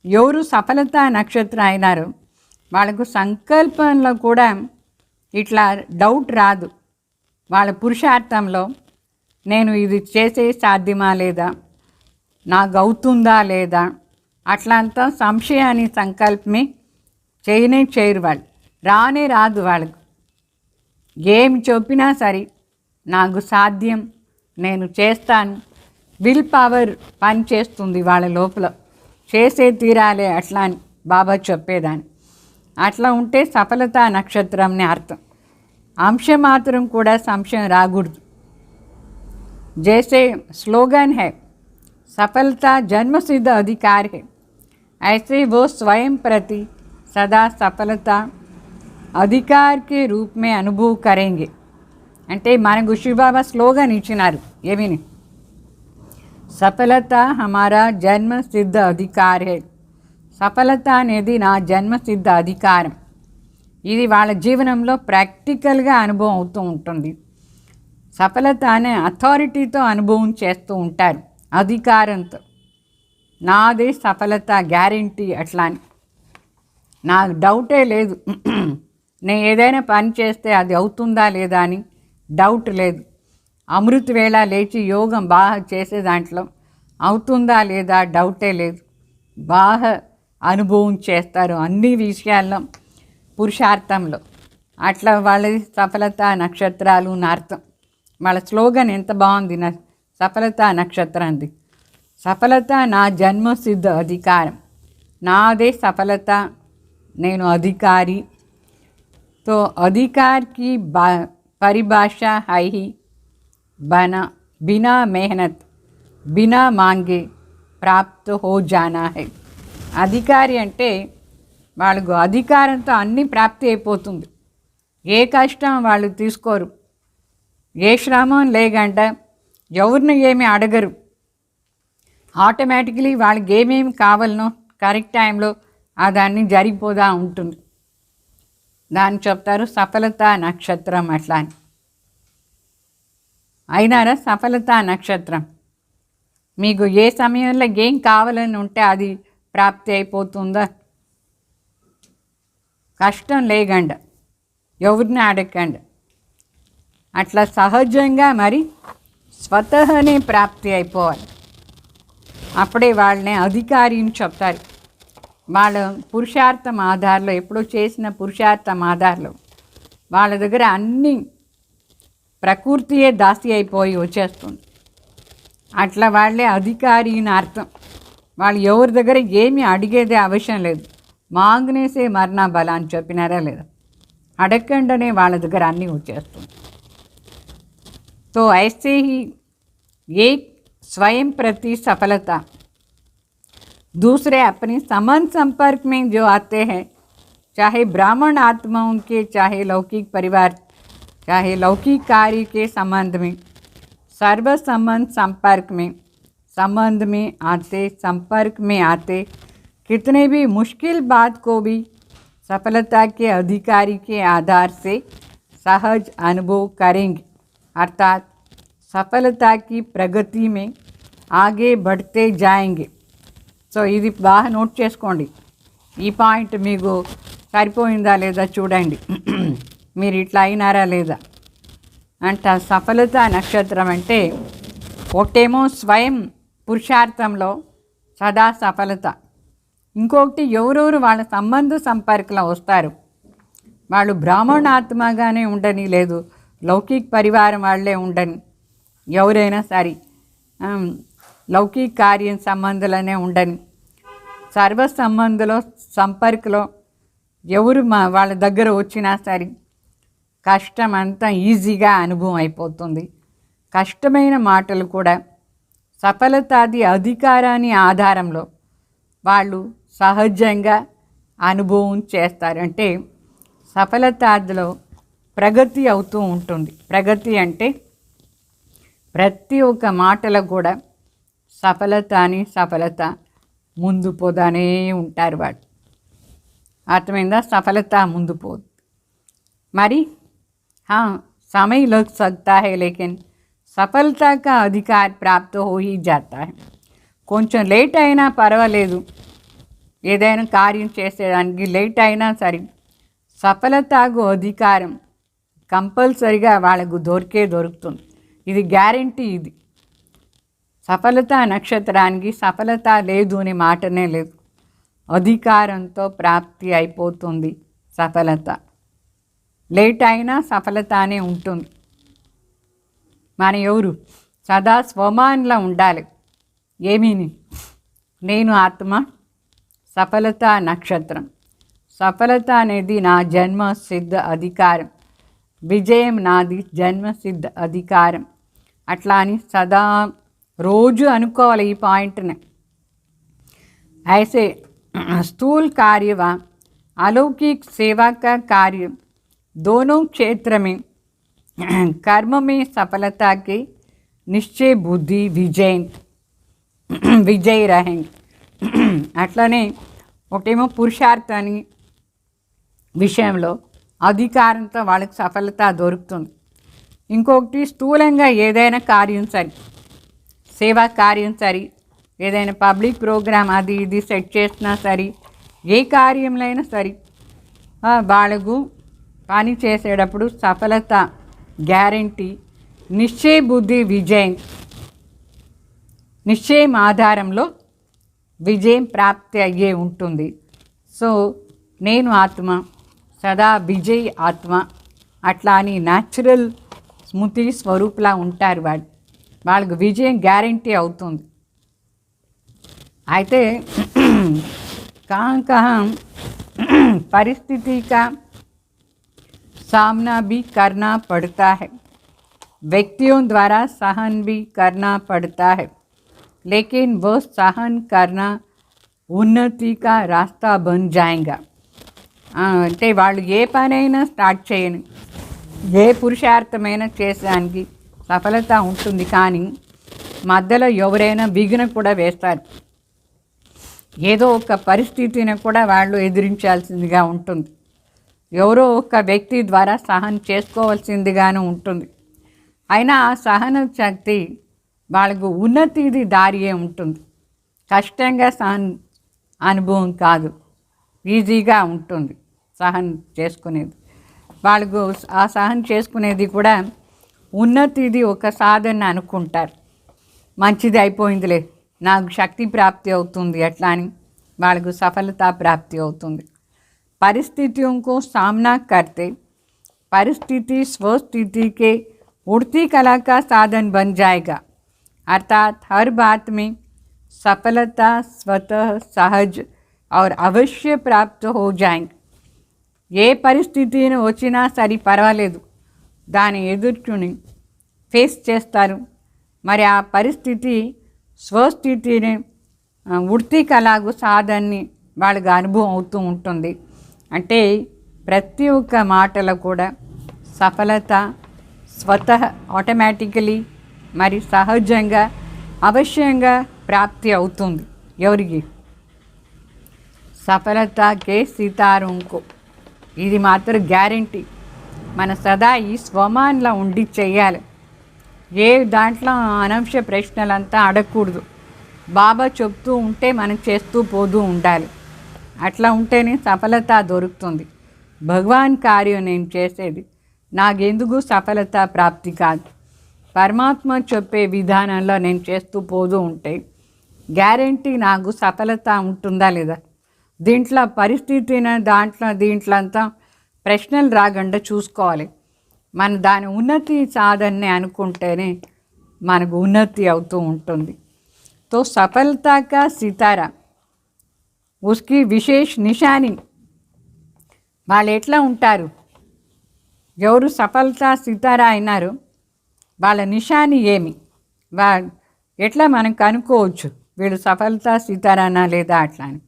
ఎవరు సఫలత నక్షత్రం అయినారో వాళ్ళకు సంకల్పంలో కూడా ఇట్లా డౌట్ రాదు. వాళ్ళ పురుషార్థంలో నేను ఇది చేసే సాధ్యమా లేదా, నాకు అవుతుందా లేదా, అట్లా అంతా సంశయాన్ని సంకల్పమే చేయరు. వాళ్ళు రాదు. వాళ్ళకు ఏమి చెప్పినా సరే నాకు సాధ్యం, నేను చేస్తాను, విల్ పవర్ పని చేస్తుంది వాళ్ళ లోపల, చేసే తీరాలే అట్లా అని బాబా చెప్పేదాన్ని. అట్లా ఉంటే సఫలత నక్షత్రంని అర్థం. అంశం మాత్రం కూడా సంశయం రాకూడదు. जैसे स्लोगन है सफलता जन्मसिद्ध अधिकार है, ऐसे वो स्वयं प्रति सदा सफलता अधिकार के रूप में अनुभव करेंगे అంటే మనకు శివబాబా స్లోగన్ ఇచ్చినారు ఏమిని సఫలత हमारा జన్మ సిద్ధ అధికార్ है సఫలత అనేది నా జన్మ సిద్ధ అధికారం ఇది వాళ్ళ జీవనంలో ప్రాక్టికల్గా అనుభవం అవుతూ ఉంటుంది సఫలత అనే అథారిటీతో అనుభవం చేస్తూ ఉంటారు అధికారంతో నాదే సఫలత గ్యారంటీ అట్లా అని నాకు డౌటే లేదు నేను ఏదైనా పని చేస్తే అది అవుతుందా లేదా అని డౌట్ లేదు అమృత వేళ లేచి యోగం బాగా చేసే దాంట్లో అవుతుందా లేదా డౌటే లేదు బాగా అనుభవం చేస్తారు అన్ని విషయాల్లో పురుషార్థంలో అట్లా వాళ్ళది సఫలత నక్షత్రాలు అని అర్థం వాళ్ళ స్లోగన్ ఎంత బాగుంది నా సఫలత నక్షత్రంది సఫలత నా జన్మసిద్ధ అధికారం నాదే సఫలత నేను అధికారి तो अधिकार की परिभाषा है ही बिना मेहनत बिना मांगे प्राप्त हो जाना है అధికారి అంటే వాళ్ళకు అధికారంతో అన్ని ప్రాప్తి అయిపోతుంది ఏ కష్టం వాళ్ళు తీసుకోరు ఏ శ్రమం లేకుండా ఎవరిని ఏమీ అడగరు ఆటోమేటికలీ వాళ్ళకి ఏమేమి కావాలనో కరెక్ట్ టైంలో దాన్ని జరిగిపోదా ఉంటుంది దాన్ని చెప్తారు సఫలత నక్షత్రం అట్లా అని అయినారా సఫలత నక్షత్రం మీకు ఏ సమయంలో ఏం కావాలని ఉంటే అది ప్రాప్తి అయిపోతుందా కష్టం లేకుండా ఎవరిని అడగండి అట్లా సహజంగా మరి స్వతహనే ప్రాప్తి అయిపోవాలి అప్పుడే వాళ్ళని అధికారిని చెప్తారు వాళ్ళ పురుషార్థం ఆధారంలో ఎప్పుడో చేసిన పురుషార్థం ఆధారంలో వాళ్ళ దగ్గర అన్ని ప్రకృతియే దాసి అయిపోయి వచ్చేస్తుంది అట్లా వాళ్ళే అధికారి అని అర్థం వాళ్ళు ఎవరి దగ్గర ఏమీ అడిగేదే అవసరం లేదు మాంగనేసే మరణా బల అని చెప్పినారా లేదా అడగకుండానే వాళ్ళ దగ్గర అన్నీ వచ్చేస్తుంది तो ऐसे ही एक स्वयं प्रति सफलता दूसरे अपने संबंध संपर्क में जो आते हैं चाहे ब्राह्मण आत्माओं के चाहे लौकिक परिवार चाहे लौकिक कार्य के संबंध में सर्व संबंध में आते संपर्क में आते कितने भी मुश्किल बात को भी सफलता के अधिकारी के आधार से सहज अनुभव करेंगे अर्थात सफलता की प्रगति में आगे बढ़ते जाएंगे సో ఇది బాగా నోట్ చేసుకోండి ఈ పాయింట్ మీకు సరిపోయిందా లేదా చూడండి మీరు ఇట్లా అయినారా లేదా అంటే సఫలత నక్షత్రం అంటే ఒకటేమో స్వయం పురుషార్థంలో సదా సఫలత ఇంకొకటి ఎవరెవరు వాళ్ళ సంపర్కంలో వస్తారు వాళ్ళు బ్రాహ్మణాత్మగానే ఉండని లేదు లౌకిక పరివారం వాళ్ళే ఉండని ఎవరైనా సరే లౌకిక కార్యం సంబంధాలనే ఉండని సర్వ సంపర్కలో ఎవరు వాళ్ళ దగ్గర వచ్చినా సరే కష్టం అంతా ఈజీగా అనుభవం అయిపోతుంది కష్టమైన మాటలు కూడా సఫలతాది అధికారాన్ని ఆధారంలో వాళ్ళు సహజంగా అనుభవం చేస్తారు అంటే సఫలతాదిలో ప్రగతి అవుతూ ఉంటుంది ప్రగతి అంటే ప్రతి ఒక్క మాటలో కూడా సఫలత ముందు పోదానే ఉంటారు వాడు అర్థమైందా సఫలత ముందు పోదు మరి समय लग सकता है लेकिन सफलता का अधिकार प्राप्त हो ही जाता है కొంచెం లేట్ అయినా పర్వాలేదు ఏదైనా కార్యం చేసేదానికి లేట్ అయినా సరే సఫలతకు అధికారం కంపల్సరిగా వాళ్ళకు దొరుకుతుంది ఇది గ్యారంటీ ఇది సఫలత నక్షత్రానికి సఫలత లేదు అనే మాటనే లేదు అధికారంతో ప్రాప్తి అయిపోతుంది సఫలత లేట్ అయినా సఫలతనే ఉంటుంది మన ఎవరు సదా స్వమాన్లా ఉండాలి ఏమీని నేను ఆత్మ సఫలత నక్షత్రం సఫలత అనేది నా జన్మ సిద్ధ అధికారం విజయం నాది జన్మ సిద్ధ అధికారం అట్లా అని సదా రోజు అనుకోవాలి ఈ పాయింట్ని ऐसे स्थूल कार्य व अलौकिक सेवा का कार्य दोनों क्षेत्र में कर्म में सफलता के निश्चय बुद्धि విజయ్ రహెంగ్. అట్లనే ఒకటేమో పురుషార్థాన్ని విషయంలో అధికారంతో వాళ్ళకి సఫలత దొరుకుతుంది. ఇంకొకటి స్థూలంగా ఏదైనా కార్యం సరి, సేవా కార్యం సరి, ఏదైనా పబ్లిక్ ప్రోగ్రామ్ అది ఇది సెట్ చేసినా సరి, ఏ కార్యంలో అయినా సరి వాళ్ళకు పని చేసేటప్పుడు సఫలత గ్యారంటీ. నిశ్చయ బుద్ధి విజయం, నిశ్చయం ఆధారంలో విజయం ప్రాప్తి అయ్యే ఉంటుంది. సో నేను ఆత్మ సదా విజయ్ ఆత్మ అట్లా అని న్యాచురల్ స్మృతి స్వరూపులా ఉంటారు. వాళ్ళకు విజయం గ్యారంటీ అవుతుంది. అయితే कहाँ परिस्थिति का सामना भी करना पड़ता है, व्यक्तियों द्वारा सहन भी करना पड़ता है, लेकिन वह सहन करना ఉన్నతి కా రాస్తా బన్ జాయింగా. అంటే వాళ్ళు ఏ పనైనా స్టార్ట్ చేయని, ఏ పురుషార్థమైనా చేసడానికి సఫలత ఉంటుంది. కానీ మధ్యలో ఎవరైనా విఘ్న కూడా వేస్తారు. ఏదో ఒక పరిస్థితిని కూడా వాళ్ళు ఎదిరించాల్సిందిగా ఉంటుంది. ఎవరో ఒక వ్యక్తి ద్వారా సహనం చేసుకోవాల్సిందిగాను ఉంటుంది. అయినా ఆ సహన శక్తి వాళ్ళకు ఉన్నతిది దారియే ఉంటుంది. కష్టంగా అనుభవం కాదు, ఈజీగా ఉంటుంది సహనం చేసుకునేది. వాళ్ళకు ఆ సహనం చేసుకునేది కూడా ఉన్నతిది ఒక సాధన అనుకుంటారు. మంచిది అయిపోయిందిలే, నాకు శక్తి ప్రాప్తి అవుతుంది అట్లా అని వాళ్ళకు సఫలత ప్రాప్తి అవుతుంది. परिस्थितियों को सामना करते परिस्थिति स्वस्थिति के उड़ती कला का साधन बन जाएगा. अर्थात हर बात में सफलता स्वतः सहज और अवश्य प्राप्त हो जाएंगे. ఏ పరిస్థితిని వచ్చినా సరి పర్వాలేదు, దాన్ని ఎదుర్కొని ఫేస్ చేస్తారు. మరి ఆ పరిస్థితి స్వస్థితిని ఉడ్తి కలాగు సాధనని వాళ్ళకి అనుభవం అవుతూ ఉంటుంది. అంటే ప్రతి ఒక్క మాటలో కూడా సఫలత స్వతః ఆటోమేటికలీ మరి సహజంగా అవశ్యంగా ప్రాప్తి అవుతుంది. ఎవరికి? సఫలతకే సితారంకు. ఇది మాత్రం గ్యారంటీ. మన సదా ఈ స్వమాన్లో ఉండి చెయ్యాలి. ఏ దాంట్లో అనవసర ప్రశ్నలంతా అడగకూడదు. బాబా చెప్తూ ఉంటే మనం చేస్తూ పోతూ ఉండాలి. అట్లా ఉంటేనే సఫలత దొరుకుతుంది. భగవాన్ కార్యం నేను చేసేది నాకెందుకు సఫలత ప్రాప్తి కాదు. పరమాత్మ చెప్పే విధానంలో నేను చేస్తూ పోతూ ఉంటే గ్యారంటీ నాకు సఫలత ఉంటుందా లేదా. దీంట్లో పరిస్థితిని దీంట్లో అంతా ప్రశ్నలు రాకుండా చూసుకోవాలి. మన దాని ఉన్నతి సాధనని అనుకుంటేనే మనకు ఉన్నతి అవుతూ ఉంటుంది. తో సఫలతా కా సితారా ఉస్కి విశేష్ నిషాని. వాళ్ళు ఎట్లా ఉంటారు? ఎవరు సఫలతా సితారా అయినారు, వాళ్ళ నిషాని ఏమి, ఎట్లా మనం కనుక్కోవచ్చు వీళ్ళు సఫలతా సితారానా లేదా అట్లా అని.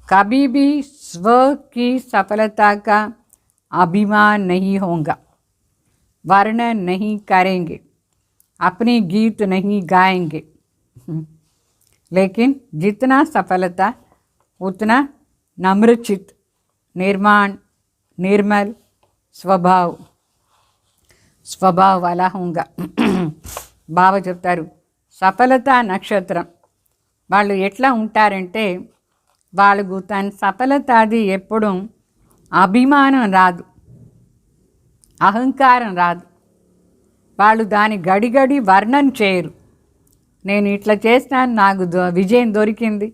कभी भी स्व की सफलता का अभिमान नहीं होगा, वर्णन नहीं करेंगे, अपने गीत नहीं गाएंगे. लेकिन जितना सफलता उतना नम्रचित निर्माण निर्मल स्वभाव वाला होगा. బాబా చెప్తారు సఫలత నక్షత్రం. వాళ్ళు ఎట్లా ఉంటారంటే వాళ్ళకు తన సఫలత అది ఎప్పుడు అభిమానం రాదు, అహంకారం రాదు. వాళ్ళు దాని గడిగడి వర్ణన చేయరు. నేను ఇట్లా చేస్తాను, నాకు విజయం దొరికింది,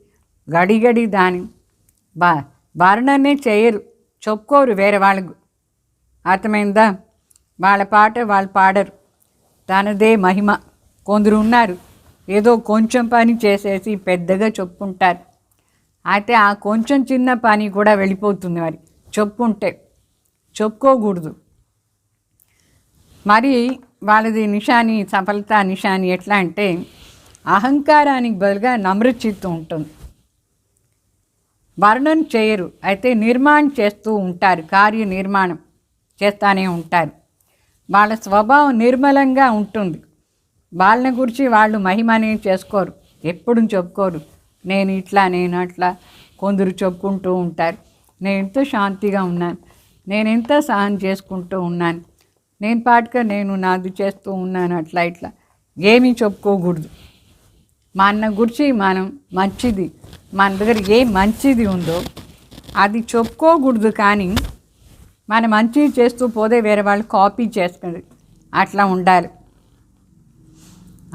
గడిగడి దాని వర్ణనే చేయరు, చెప్పుకోరు వేరే వాళ్ళకు. అర్థమైందా? వాళ్ళ పాట వాళ్ళు పాడరు, తనదే మహిమ. కొందరు ఉన్నారు ఏదో కొంచెం పని చేసేసి పెద్దగా చెప్పుకుంటారు. అయితే ఆ కొంచెం చిన్న పని కూడా వెళ్ళిపోతుంది. మరి చెప్పుకోకూడదు. మరి వాళ్ళది నిషాని, సఫలత నిషాని ఎట్లా అంటే అహంకారానికి బదులుగా నమ్రచిత్తం ఉంటుంది. వర్ణన చేయరు, అయితే నిర్మాణం చేస్తూ ఉంటారు, కార్యనిర్మాణం చేస్తూనే ఉంటారు. వాళ్ళ స్వభావం నిర్మలంగా ఉంటుంది. వాళ్ళని గురించి వాళ్ళు మహిమని చేసుకోరు, ఎప్పుడు చెప్పుకోరు. నేను ఇట్లా, నేను అట్లా. కొందరు చెప్పుకుంటూ ఉంటారు, నేను ఎంత శాంతిగా ఉన్నాను, నేను ఎంత సహనం చేసుకుంటూ ఉన్నాను, నేను పాటుగా నేను నాది చేస్తూ ఉన్నాను, అట్లా ఇట్లా ఏమీ చెప్పుకోకూడదు. మన గురించి మనం మంచిది, మన దగ్గర ఏ మంచిది ఉందో అది చెప్పుకోకూడదు. కానీ మనం మంచిది చేస్తూ పోతే వేరే వాళ్ళు కాపీ చేసుకుంది, అట్లా ఉండాలి.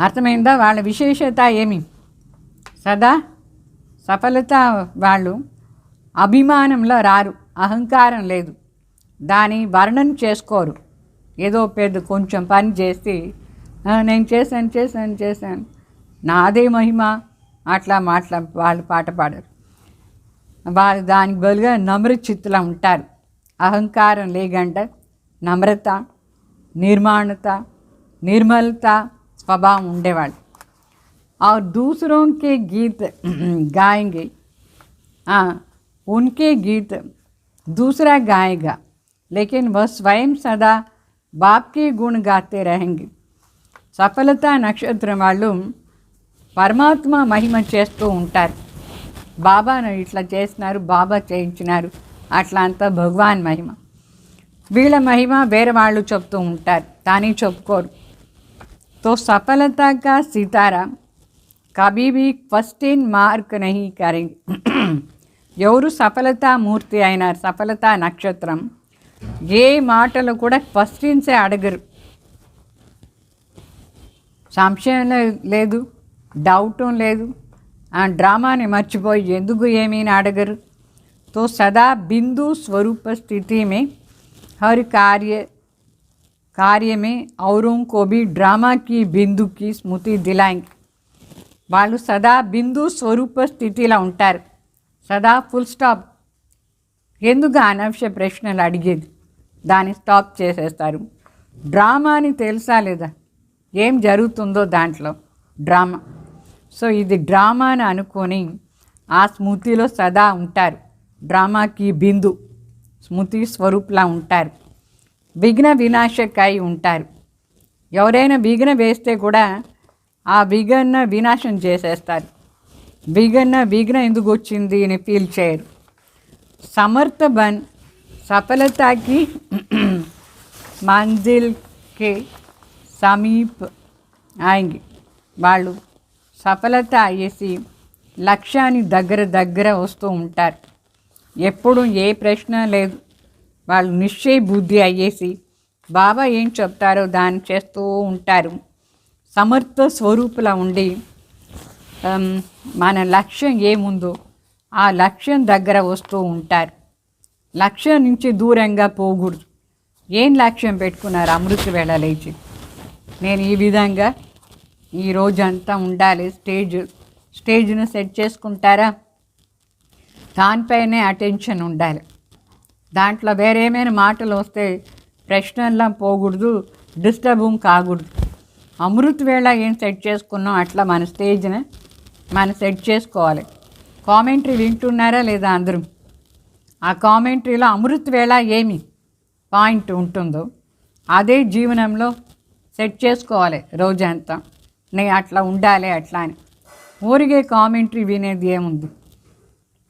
అర్థమైందా? వాళ్ళ విశేషత ఏమి? సదా సఫలత. వాళ్ళు అభిమానంలో రారు, అహంకారం లేదు, దాని వర్ణన చేసుకోరు. ఏదో పెద్ద కొంచెం పని చేసి నేను చేశాను నాదే మహిమ అట్లా వాళ్ళు పాట పాడరు. వాళ్ళు దానికి బదులుగా నమ్రచిత్తులా ఉంటారు. అహంకారం లేకుండా నమ్రత, నిర్మాణత, నిర్మలత स्वभाव ఉండేవాళ్ళు. और दूसरों के गीत गाएंगे, उनके गीत दूसरा गाएगा, लेकिन वह स्वयं सदा बाप के गुण गाते रहेंगे. సఫలతా నక్షత్రం వాళ్ళు పరమాత్మ మహిమ చేస్తూ ఉంటారు. బాబాను ఇట్లా చేసినారు, బాబా చేయించినారు, అట్లా అంతా భగవాన్ మహిమ. వీళ్ళ మహిమ వేరే వాళ్ళు చెప్తూ ఉంటారు, తానే చెప్పుకోరు. तो सफलता का सितारा कभी भी फर्स्ट इन मार्क नहीं करेंगे. ఎవరు సఫలతా మూర్తి అయినారు, సఫలతా నక్షత్రం, ఏ మాటలు కూడా ఫస్ట్ ఇన్సే అడగరు. సంశయం లేదు, డౌటం లేదు, ఆ డ్రామాని మర్చిపోయి ఎందుకు ఏమీని అడగరు. तो सदा बिंदु स्वरूप स्थिति में हर कार्य में औरों को भी ड्रामा की बिंदु की स्मृति दिलाएंगे. వాళ్ళు సదా బిందు స్వరూప స్థితిలో ఉంటారు, సదా ఫుల్ స్టాప్. ఎందుకు అనవసర ప్రశ్నలు అడిగేది, దాన్ని స్టాప్ చేసేస్తారు. డ్రామా అని తెలుసా లేదా, ఏం జరుగుతుందో దాంట్లో డ్రామా. సో ఇది డ్రామా అని అనుకొని ఆ స్మృతిలో సదా ఉంటారు. డ్రామాకి బిందు స్మృతి స్వరూపులా ఉంటారు. విఘ్న వినాశకాయ ఉంటారు. ఎవరైనా విఘ్న వేస్తే కూడా ఆ విఘ్న వినాశం చేసేస్తారు. విఘ్న ఎందుకు వచ్చింది అని ఫీల్ చేయరు. సమర్థ బన్ సఫలతాకి మంజిల్కి సమీప్ ఆయంగి. వాళ్ళు సఫలత అయ్యేసి లక్ష్యాన్ని దగ్గర వస్తూ ఉంటారు. ఎప్పుడు ఏ ప్రశ్న లేదు, వాళ్ళు నిశ్చయ బుద్ధి అయ్యేసి బాబా ఏం చెప్తారో దాన్ని చేస్తూ ఉంటారు. సమర్థ స్వరూపులా ఉండి మన లక్ష్యం ఏముందో ఆ లక్ష్యం దగ్గర వస్తూ ఉంటారు. లక్ష్యం నుంచి దూరంగా పోకూడదు. ఏం లక్ష్యం పెట్టుకున్నారు? అమృత వేళ లేచి నేను ఈ విధంగా ఈ రోజంతా ఉండాలి, స్టేజ్ను సెట్ చేసుకుంటారా? దానిపైనే అటెన్షన్ ఉండాలి. దాంట్లో వేరే ఏమైనా మాటలు వస్తే ప్రశ్నల్లో పోకూడదు, డిస్టర్బ్ కాకూడదు. అమృత వేళ ఏం సెట్ చేసుకున్నాం అట్లా మన స్టేజ్ని మనం సెట్ చేసుకోవాలి. కామెంటరీ వింటున్నారా లేదా అందరూ? ఆ కామెంటరీలో అమృత వేళ ఏమి పాయింట్ ఉంటుందో అదే జీవనంలో సెట్ చేసుకోవాలి. రోజంతా నేను అట్లా ఉండాలి అట్లా అని ఊరికే కామెంటరీ వినేది ఏముంది?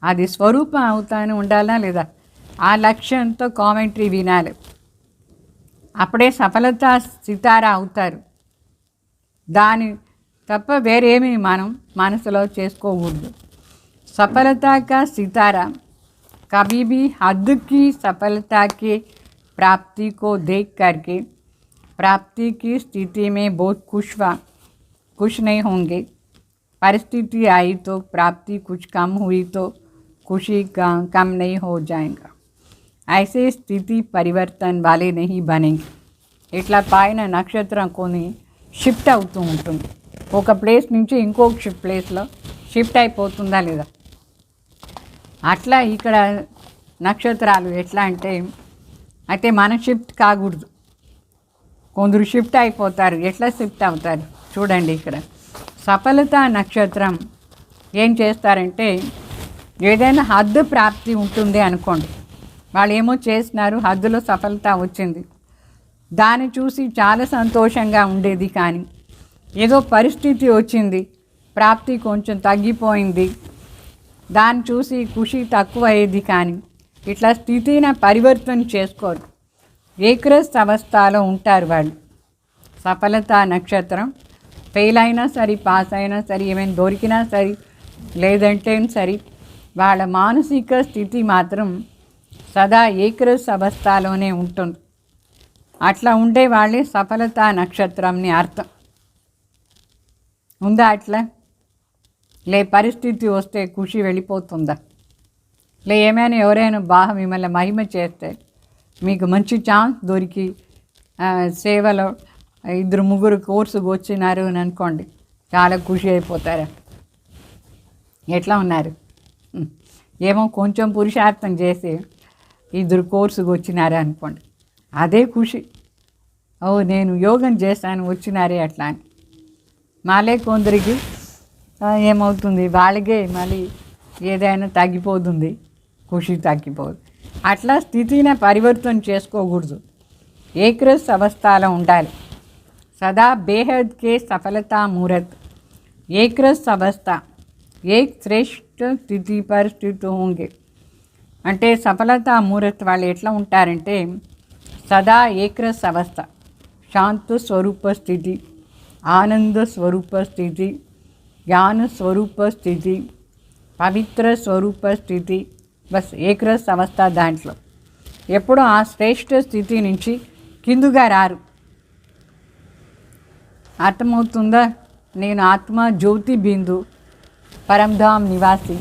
అది స్వరూపం అవుతానే ఉండాలా లేదా? ఆ లక్ష్యంతో కామెంటరీ వినాలి, అప్పుడే సఫలతా సితారా అవుతారు. దాని తప్ప వేరేమీ మనం మనసులో చేసుకోకూడదు. सफलता का सितारा कभी भी हद की सफलता के प्राप्ति को देख करके प्राप्ति की स्थिति में बहुत खुश नहीं होंगे. परिस्थिति आई तो प्राप्ति कुछ कम हुई तो खुशी कम नहीं हो जाएगा. ऐसे स्थिति परिवर्तन वाले नहीं बनेंगे. ఇట్లా పైన నక్షత్రం కొన్ని షిఫ్ట్ అవుతూ ఉంటుంది. ఒక ప్లేస్ నుంచి ఇంకొక ప్లేస్లో షిఫ్ట్ అయిపోతుందా లేదా? అట్లా ఇక్కడ నక్షత్రాలు ఎట్లా అంటే అయితే మనం షిఫ్ట్ కాకూడదు. కొందరు షిఫ్ట్ అయిపోతారు. ఎట్లా షిఫ్ట్ అవుతారు చూడండి. ఇక్కడ సఫలతా నక్షత్రం ఏం చేస్తారంటే ఏదైనా హద్దు ప్రాప్తి ఉంటుంది అనుకోండి. వాళ్ళు ఏమో చేసినారు, హద్దులో సఫలత వచ్చింది, దాన్ని చూసి చాలా సంతోషంగా ఉండేది. కానీ ఏదో పరిస్థితి వచ్చింది, ప్రాప్తి కొంచెం తగ్గిపోయింది, దాన్ని చూసి ఖుషి తక్కువ అయ్యేది. కానీ ఇట్లా స్థితిని పరివర్తన చేసుకోరు, ఏకరస్ అవస్థలో ఉంటారు వాళ్ళు. సఫలత నక్షత్రం ఫెయిల్ అయినా సరే, పాస్ అయినా సరే, ఏమైనా దొరికినా సరే, లేదంటే సరే, వాళ్ళ మానసిక స్థితి మాత్రం సదా ఏకరస్ అవస్థలోనే ఉంటుంది. అట్లా ఉండే వాళ్ళే సఫలత నక్షత్రంని అర్థం. ఉందా అట్లా? లే పరిస్థితి వస్తే ఖుషి వెళ్ళిపోతుందా? లే ఏమైనా ఎవరైనా బాగా మిమ్మల్ని మహిమ చేస్తే, మీకు మంచి ఛాన్స్ దొరికి సేవలో 2-3 కోర్సుకు వచ్చినారు అని అనుకోండి, చాలా ఖుషి అయిపోతారా? ఎట్లా ఉన్నారు? ఏమో కొంచెం పురుషార్థం చేసి 2 కోర్సుకు వచ్చినారే అనుకోండి, అదే ఖుషి. ఓ నేను యోగం చేశాను వచ్చినారే అట్లా అని. మళ్ళీ కొందరికి ఏమవుతుంది, వాళ్ళకే మళ్ళీ ఏదైనా తగ్గిపోతుంది, ఖుషి తగ్గిపోదు. అట్లా స్థితిని పరివర్తన చేసుకోకూడదు, ఏకరస్ అవస్థలో ఉండాలి. సదా బేహద్ కే సఫలతా ముహూర్త్ ఏకరస్ అవస్థ ఏక్ శ్రేష్ఠ స్థితి పరిస్థితి హోంగే. అంటే సఫలతా ముహూర్త్ వాళ్ళు ఎట్లా ఉంటారంటే సదా ఏకరస్ అవస్థ, శాంత స్వరూప స్థితి, ఆనంద స్వరూప స్థితి, జ్ఞాన స్వరూప స్థితి, పవిత్ర స్వరూప స్థితి, బస్ ఏకరస్ అవస్థ. దాంట్లో ఎప్పుడూ ఆ శ్రేష్ఠ స్థితి నుంచి కిందుగా రారు. అర్థమవుతుందా? నేను ఆత్మ జ్యోతి బిందు పరంధామ్ నివాసి,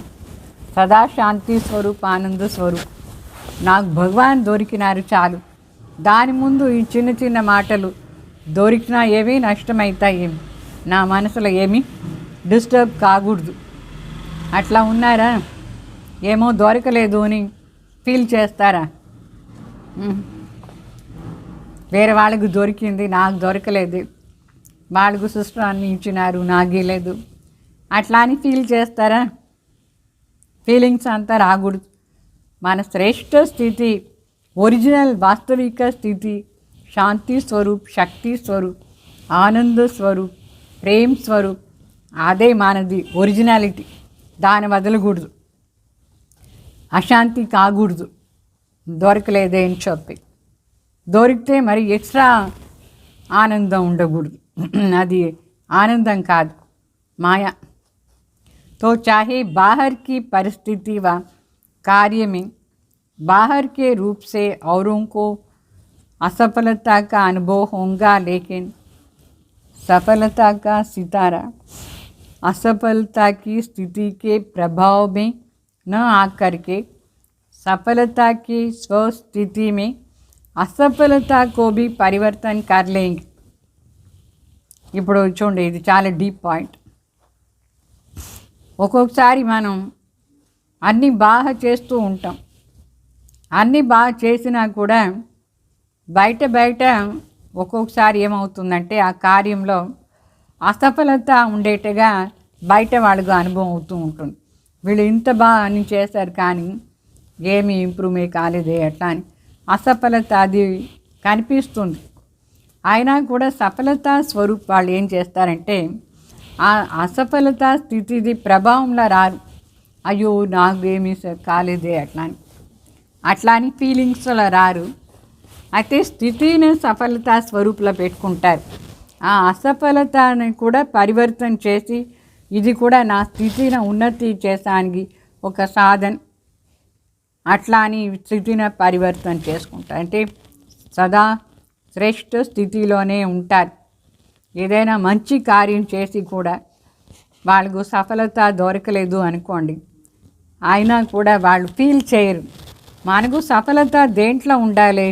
సదా శాంతి స్వరూప్, ఆనంద స్వరూప్. నాకు భగవాన్ దొరికినారు చాలు. దాని ముందు ఈ చిన్న చిన్న మాటలు దొరికినా ఏమీ నష్టమవుతాయి, ఏమి నా మనసులో ఏమీ డిస్టర్బ్ కాకూడదు. అట్లా ఉన్నారా? ఏమో దొరకలేదు అని ఫీల్ చేస్తారా? వేరే వాళ్ళకు దొరికింది, నాకు దొరకలేదు, వాళ్ళకు సిస్టర్ అన్ని ఇచ్చినారు, నాకే లేదు, అట్లా అని ఫీల్ చేస్తారా? ఫీలింగ్స్ అంతా రాకూడదు. మన శ్రేష్ఠ స్థితి, ఒరిజినల్ వాస్తవిక స్థితి, శాంతి స్వరూప్, శక్తి స్వరూప్, ఆనంద స్వరూప్, ప్రేమ్ స్వరూప్, అదే మనది ఒరిజినాలిటీ. దాన్ని వదలకూడదు, అశాంతి కాకూడదు దొరకలేదే అని చెప్పి. దొరికితే మరి ఎక్స్ట్రా ఆనందం ఉండకూడదు, అది ఆనందం కాదు, మాయా. तो चाहे बाहर की परिस्थिति व कार्य में बाहर के रूप से औरों को असफलता का अनुभव होगा, लेकिन सफलता का सितारा असफलता की स्थिति के प्रभाव में न आकर के सफलता की स्वस्थिति में असफलता को भी परिवर्तन कर लेंगे. ఇప్పుడు చూడండి, ఇది చాలా డీప్ పాయింట్. ఒక్కొక్కసారి మనం అన్నీ బాగా చేస్తూ ఉంటాం, అన్నీ బాగా చేసినా కూడా బయట ఒక్కొక్కసారి ఏమవుతుందంటే ఆ కార్యంలో అసఫలత ఉండేట్టుగా బయట వాళ్ళకు అనుభవం అవుతూ ఉంటుంది. వీళ్ళు ఇంత బాగా అన్ని చేశారు కానీ ఏమీ ఇంప్రూవ్ కాలేదే అట్లా అని అసఫలత అది కనిపిస్తుంది. అయినా కూడా సఫలత స్వరూప్ వాళ్ళు ఏం చేస్తారంటే ఆ అసఫలత స్థితిది ప్రభావంలో రారు. అయ్యో నాకేమీ కాలేదే అట్లా అని ఫీలింగ్స్లో రారు. అయితే స్థితిని సఫలత స్వరూపులో పెట్టుకుంటారు. ఆ అసఫలతని కూడా పరివర్తన చేసి ఇది కూడా నా స్థితిని ఉన్నతి చేసానికి ఒక సాధన, అట్లా అని స్థితిని పరివర్తన చేసుకుంటారు. అంటే సదా శ్రేష్ఠ స్థితిలోనే ఉంటారు. ఏదైనా మంచి కార్యం చేసి కూడా వాళ్ళకు సఫలత దొరకలేదు అనుకోండి, అయినా కూడా వాళ్ళు ఫీల్ చేయరు. మనకు సఫలత దేంట్లో ఉండాలి?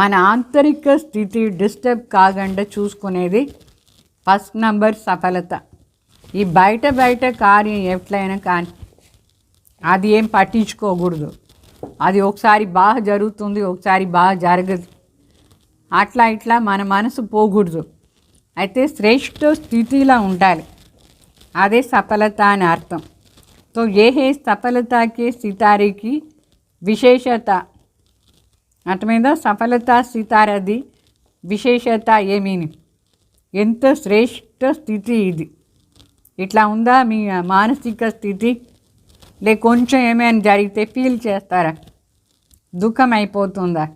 మన ఆంతరిక స్థితి డిస్టర్బ్ కాకుండా చూసుకునేది ఫస్ట్ నంబర్ సఫలత. ఈ బయట కార్యం ఎట్లయినా కానీ అది ఏం పట్టించుకోకూడదు. అది ఒకసారి బాగా జరుగుతుంది, ఒకసారి బాగా జరగదు, ఇట్లా మన మనసు పోకూడదు. అయితే శ్రేష్ఠ స్థితిలో ఉండాలి, అదే సఫలత అని అర్థం. तो ये है सफलता के सितारे की విశేషత. అర్థమైందా? సఫలతా సితారది విశేషత ఏమీని, ఎంత శ్రేష్ఠ స్థితి ఇది. ఇట్లా ఉందా మీ మానసిక స్థితి? లే కొంచెం ఏమైనా జరిగితే ఫీల్ చేస్తారా? దుఃఖం అయిపోతుందా?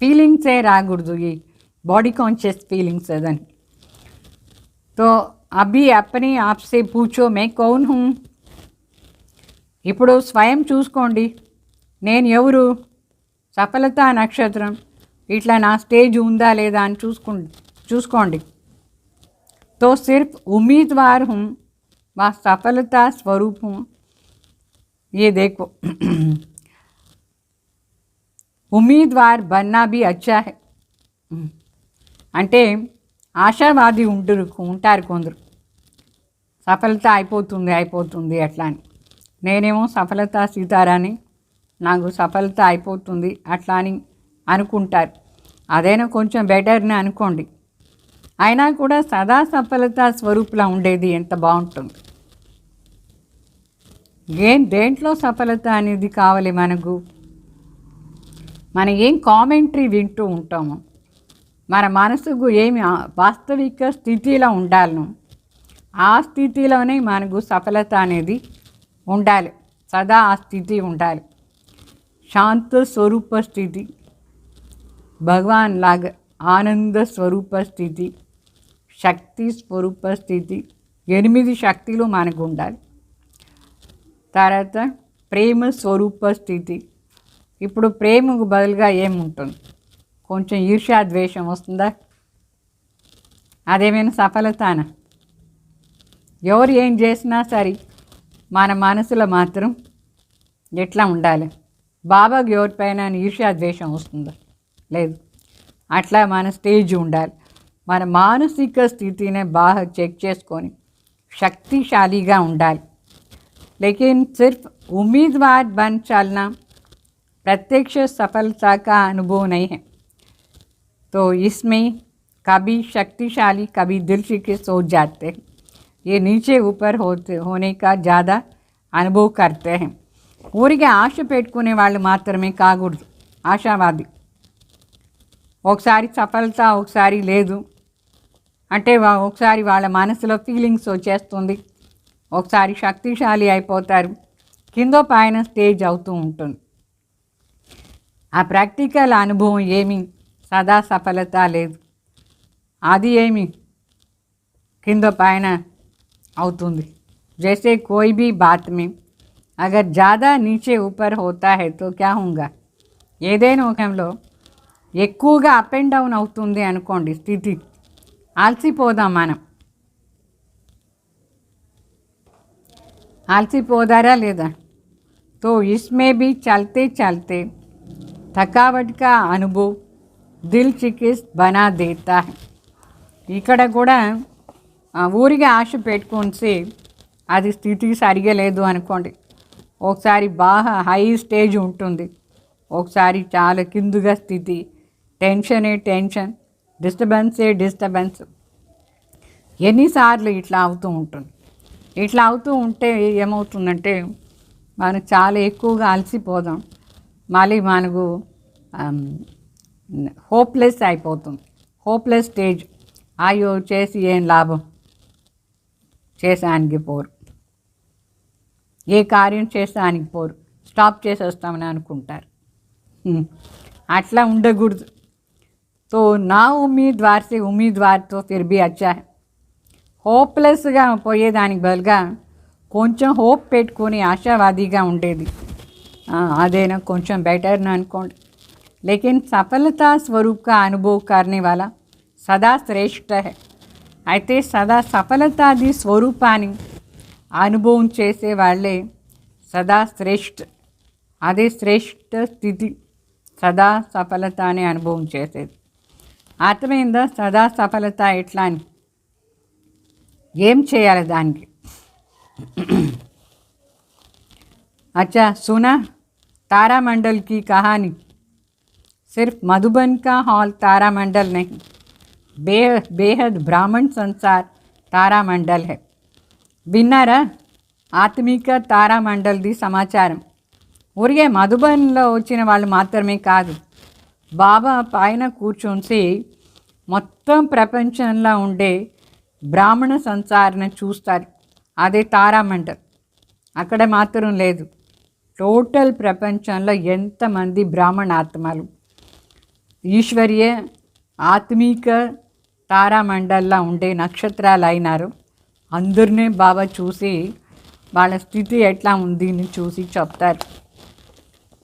ఫీలింగ్సే రాకూడదు, ఈ బాడీ కాన్షియస్ ఫీలింగ్స్ అదని. तो अभी अपने आप से पूछो मैं कौन हूँ. ఇప్పుడు స్వయం చూసుకోండి, నేను ఎవరు? సఫలతా నక్షత్రం ఇట్లా నా స్టేజ్ ఉందా లేదా అని చూసుకోండి. तो सिर्फ उम्मीदवार हूँ वह सफलता स्वरूप हूँ. ये देखो उम्मीदवार बनना भी अच्छा है. అంటే ఆశావాది ఉంటారు కొందరు, సఫలత అయిపోతుంది అట్లా అని. నేనేమో సఫలతా సీతారాని, నాకు సఫలత అయిపోతుంది అట్లా అని అనుకుంటారు. అదైనా కొంచెం బెటర్ని అనుకోండి. అయినా కూడా సదా సఫలతా స్వరూపులా ఉండేది ఎంత బాగుంటుంది. దేంట్లో సఫలత అనేది కావాలి మనకు? మనం ఏం కామెంటరీ వింటూ ఉంటాము, మన మనసుకు ఏమి వాస్తవిక స్థితిలో ఉండాలను, ఆ స్థితిలోనే మనకు సఫలత అనేది ఉండాలి. సదా ఆ స్థితి ఉండాలి. శాంత స్వరూప స్థితి, భగవాన్ లాగా ఆనంద స్వరూప స్థితి, శక్తి స్వరూప స్థితి, 8 శక్తులు మనకు ఉండాలి. తర్వాత ప్రేమ స్వరూప స్థితి. ఇప్పుడు ప్రేమకు బదులుగా ఏముంటుంది? కొంచెం ఈర్ష్యా ద్వేషం వస్తుందా? అదేమైనా సఫలతానా? ఎవరు ఏం చేసినా సరే మన మనసులో మాత్రం ఎట్లా ఉండాలి? బాబాకి ఎవరిపైన ఈర్ష్యా ద్వేషం వస్తుందా? లేదు. అట్లా మన స్టేజ్ ఉండాలి. మన మానసిక స్థితిని బాగా చెక్ చేసుకొని शक्तिशालीగా ఉండాలి. लेकिन सिर्फ उम्मीदवार बन चलना प्रत्यक्ष सफलता का अनुभव नहीं है. तो इसमें कभी शक्तिशाली कभी दिल के सोच जाते हैं. ये नीचे ऊपर होने का ज़्यादा अनुभव करते हैं. ఊరికే ఆశ పెట్టుకునే వాళ్ళు మాత్రమే కాకూడదు ఆశావాది. ఒకసారి సఫలత ఒకసారి లేదు అంటే ఒకసారి వాళ్ళ మనసులో ఫీలింగ్స్ వచ్చేస్తుంది, ఒకసారి శక్తిశాలి అయిపోతారు, కింద పైన స్టేజ్ అవుతూ ఉంటుంది. ఆ ప్రాక్టికల్ అనుభవం ఏమి సదా సఫలత లేదు, అది ఏమి కింద పైన అవుతుంది. जैसे कोई भी बात में अगर ज़्यादा नीचे ऊपर होता है तो क्या होगा? ఏదైనా ఒకంలో ఎక్కువగా అప్ అండ్ డౌన్ అవుతుంది అనుకోండి స్థితి, ఆల్సిపోదాం మనం. ఆల్సిపోదారా లేదా? तो इसमें भी चलते चलते थकावट का अनुभव दिल चिकित्स बना देता है. ఇక్కడ కూడా ఊరిగా ఆశ పెట్టుకొని అది స్థితి సరిగా లేదు అనుకోండి, ఒకసారి బాగా హై స్టేజ్ ఉంటుంది, ఒకసారి చాలా కిందుగా స్థితి, టెన్షన్, డిస్టర్బెన్స్. ఎన్నిసార్లు ఇట్లా అవుతూ ఉంటుంది. ఇట్లా అవుతూ ఉంటే ఏమవుతుందంటే మనం చాలా ఎక్కువగా అలసిపోదాం, మళ్ళీ మనకు హోప్లెస్ అయిపోతుంది. Hopeless stage. అయ్యో చేసి ఏం లాభం, చేసానికి పోరు, ఏ కార్యం చేసానికి పోరు, స్టాప్ చేసేస్తామని అనుకుంటారు. అట్లా ఉండకూడదు. तो ना उम्मीदवार से उम्मीदवार तो फिर भी अच्छा है. హోప్లెస్గా పోయేదానికి బదులుగా కొంచెం హోప్ పెట్టుకొని ఆశావాదిగా ఉండేది అదేనా కొంచెం బెటర్ అనుకోండి. लेकिन सफलता स्वरूप का अनुभव करने वाला सदा श्रेष्ठ है. అయితే సదా సఫలతాది స్వరూపాన్ని అనుభవం చేసే వాళ్ళే సదా శ్రేష్ఠ. అదే శ్రేష్ఠ స్థితి, సదా సఫలతాన్ని అనుభవం చేసేది. అర్థమైందా? సదా సఫలత ఎట్లా అని, ఏం చేయాలి దానికి? अच्छा सुना तारामंडल की कहानी? सिर्फ मधुबन का हॉल तारामंडल नहीं, बेहद ब्राह्मण संसार तारामंडल है. विన్నారా? ఆత్మిక తారామండల్ది సమాచారం. ఊరికే మధుబన్లో వచ్చిన వాళ్ళు మాత్రమే కాదు, బాబా పైన కూర్చొని మొత్తం ప్రపంచంలో ఉండే బ్రాహ్మణ సంసారణ చూస్తారు. అదే తారామండల్. అక్కడ మాత్రం లేదు, టోటల్ ప్రపంచంలో ఎంతమంది బ్రాహ్మణ ఆత్మలు ఈశ్వర్య ఆత్మీక తారామండల్లో ఉండే నక్షత్రాలు అయినారు. అందరినీ బాబా చూసి వాళ్ళ స్థితి ఎట్లా ఉంది అని చూసి చెప్తారు.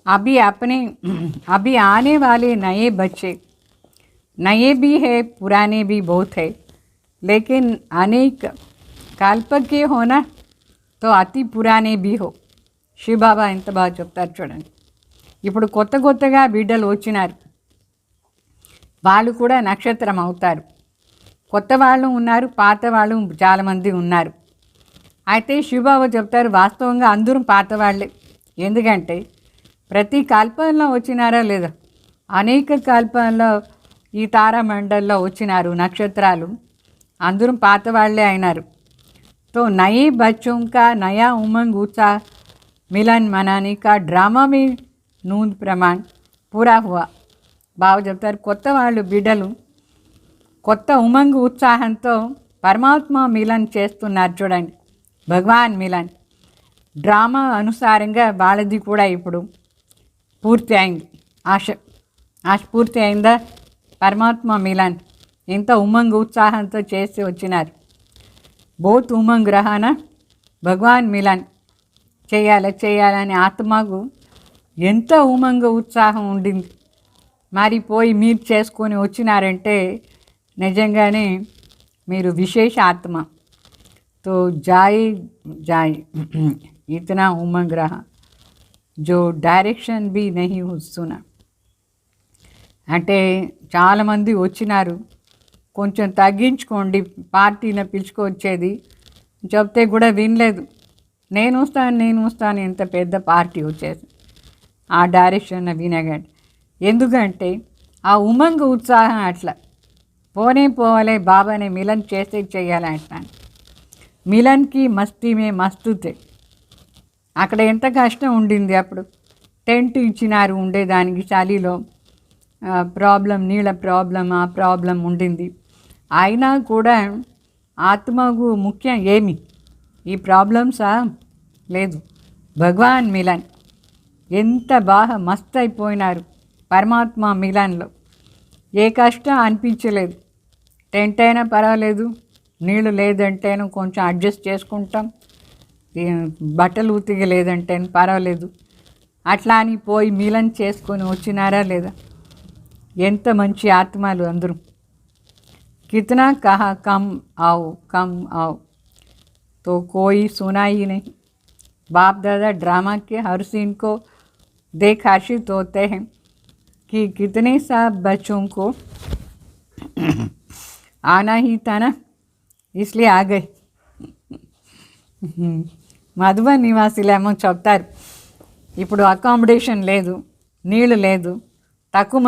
अभी आने वाले नए बच्चे नए भी है, पुराने भी बहुत है, लेकिन अनेक कल्प के होना तो అతి పురాణే भी हो. శివబాబా ఎంత బాగా చెప్తారు చూడండి. ఇప్పుడు కొత్తగా బిడ్డలు వచ్చినారు, వాళ్ళు కూడా నక్షత్రం అవుతారు. కొత్త వాళ్ళు ఉన్నారు, పాత వాళ్ళు చాలామంది ఉన్నారు. అయితే శివబాబా చెప్తారు వాస్తవంగా అందరూ పాత వాళ్ళే. ఎందుకంటే ప్రతి కల్పంలో వచ్చినారా లేదా, అనేక కల్పంలో ఈ తారామండల్లో వచ్చినారు నక్షత్రాలు, అందరూ పాత వాళ్ళే అయినారు. तो नए बच्चों का नया उमंग उत्साह मिलन मनाने का ड्रामा में नूंद प्रमाण पूरा हुआ. బాగా చెప్తారు, కొత్త వాళ్ళు బిడ్డలు కొత్త ఉమంగ్ ఉత్సాహంతో పరమాత్మ మిలన్ చేస్తున్నారు చూడండి, భగవాన్ మిలన్ డ్రామా అనుసారంగా వాళ్ళది కూడా ఇప్పుడు పూర్తి అయింది. ఆశ పూర్తి అయిందా? పరమాత్మ మిలన్ ఎంత ఉమంగ్ ఉత్సాహంతో చేసి వచ్చినారు. బోత్ ఉమంగ్ రహానా భగవాన్ మిలన్ చేయాలని ఆత్మకు ఎంత ఉమంగ ఉత్సాహం ఉండింది. మరి పోయి మీరు చేసుకొని వచ్చినారంటే నిజంగానే మీరు విశేష ఆత్మ. తో జాయ్ ఇతనా ఉమంగ్ రహా జో డైరెక్షన్ బి నహీ వస్తున్నా. అంటే చాలామంది వచ్చినారు, కొంచెం తగ్గించుకోండి, పార్టీని పిలుచుకొచ్చేది చెప్తే కూడా వినలేదు. నేను వస్తాను ఎంత పెద్ద పార్టీ వచ్చేసి ఆ డైరెక్షన్ వినగండి. ఎందుకంటే ఆ ఉమంగ ఉత్సాహం అట్లా పోవాలి, బాబానే మిలన్ చేస్తే చేయాలి అంటున్నాను. మిలన్కి మస్తీమే మస్తుతే. అక్కడ ఎంత కష్టం ఉండింది. అప్పుడు టెంట్ ఇచ్చినారు ఉండేదానికి, చలిలో ప్రాబ్లం, నీళ్ళ ప్రాబ్లం, ఆ ప్రాబ్లం ఉండింది. అయినా కూడా ఆత్మకు ముఖ్యం ఏమి ఈ ప్రాబ్లమ్సా లేదు, భగవాన్ మిలన్. ఎంత బాగా మస్తు అయిపోయినారు పరమాత్మ మిలన్లో. ఏ కష్టం అనిపించలేదు. టెంట్ అయినా పర్వాలేదు, నీళ్ళు లేదంటేను కొంచెం అడ్జస్ట్ చేసుకుంటాం, బట్టలు ఉతిగలేదంటే పర్వాలేదు. అట్లా అని పోయి మిలన్ చేసుకొని వచ్చినారా లేదా? ఎంత మంచి ఆత్మలు అందరూ. कितना कहा कम आओ तो कोई सुना ही नहीं. बाप दादा ड्रामा के हर सीन को देख हर्षित होते हैं कि कितने सा बच्चों को आना ही था ना, इसलिए आ गए. మధుబన్ నివాసులేమో చెప్తారు, ఇప్పుడు అకామిడేషన్ లేదు, నీళ్ళు లేదు, తక్కువ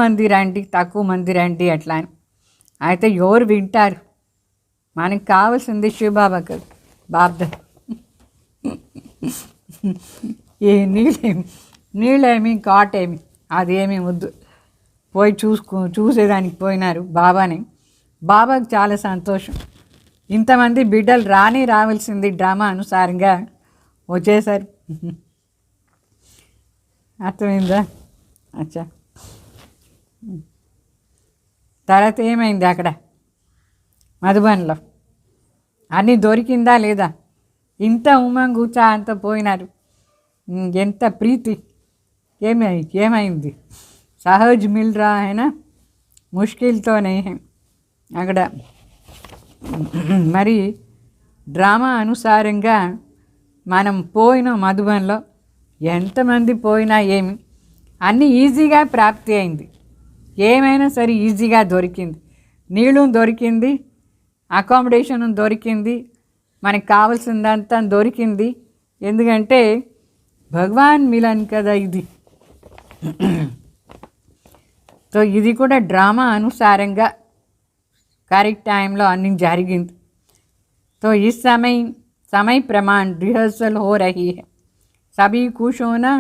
మంది రండి అట్లా అని. అయితే ఎవరు వింటారు? మనకు కావాల్సింది శివబాబాకు బాబ్దా. ఏ నీళ్ళేమి కాటేమి అదేమీ వద్దు, పోయి చూసేదానికి పోయినారు బాబాని. బాబాకు చాలా సంతోషం. ఇంతమంది బిడ్డలు రావాల్సింది డ్రామా అనుసారంగా వచ్చేసారు. అర్థమైందా? అచ్చా, తర్వాత ఏమైంది అక్కడ మధుబన్లో? అన్నీ దొరికిందా లేదా? ఇంత ఉమంగ్ ఉత్సాహంతో పోయినారు, ఎంత ప్రీతి. ఏమైంది? సహజ్ మిల్ రా హైనా, ముష్కిల్తోనే అక్కడ. మరి డ్రామా అనుసారంగా మనం పోయిన మధుబన్లో ఎంతమంది పోయినా ఏమి అన్నీ ఈజీగా ప్రాప్తి అయింది. ఏమైనా సరే ఈజీగా దొరికింది. నీళ్ళు దొరికింది, అకామిడేషన్ దొరికింది, మనకు కావాల్సిందంతా దొరికింది. ఎందుకంటే భగవాన్ మిలన్ కదా ఇది. సో ఇది కూడా డ్రామా అనుసారంగా కరెక్ట్ టైంలో అన్నీ జరిగింది. तो इस समय समय प्रमाण रिहर्सल हो रही है. सभी खुश होना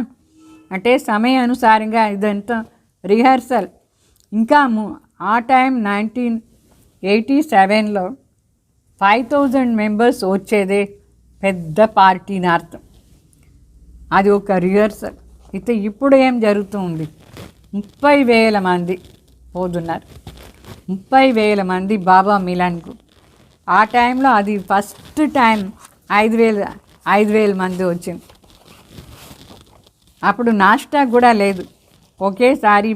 అంటే సమయ అనుసారంగా ఇదంతా రిహర్సల్. ఇంకా ఆ టైం 1987లో 5000 మెంబర్స్ వచ్చేదే పెద్ద పార్టీని అర్థం. అది ఒక రిహర్సల్. అయితే ఇప్పుడు ఏం జరుగుతుంది, 30,000 మంది పోతున్నారు. 30,000 మంది బాబా మిలన్కు. ఆ టైంలో అది ఫస్ట్ టైం 5,000 మంది వచ్చింది. అప్పుడు నాష్టా కూడా లేదు. ఒకేసారి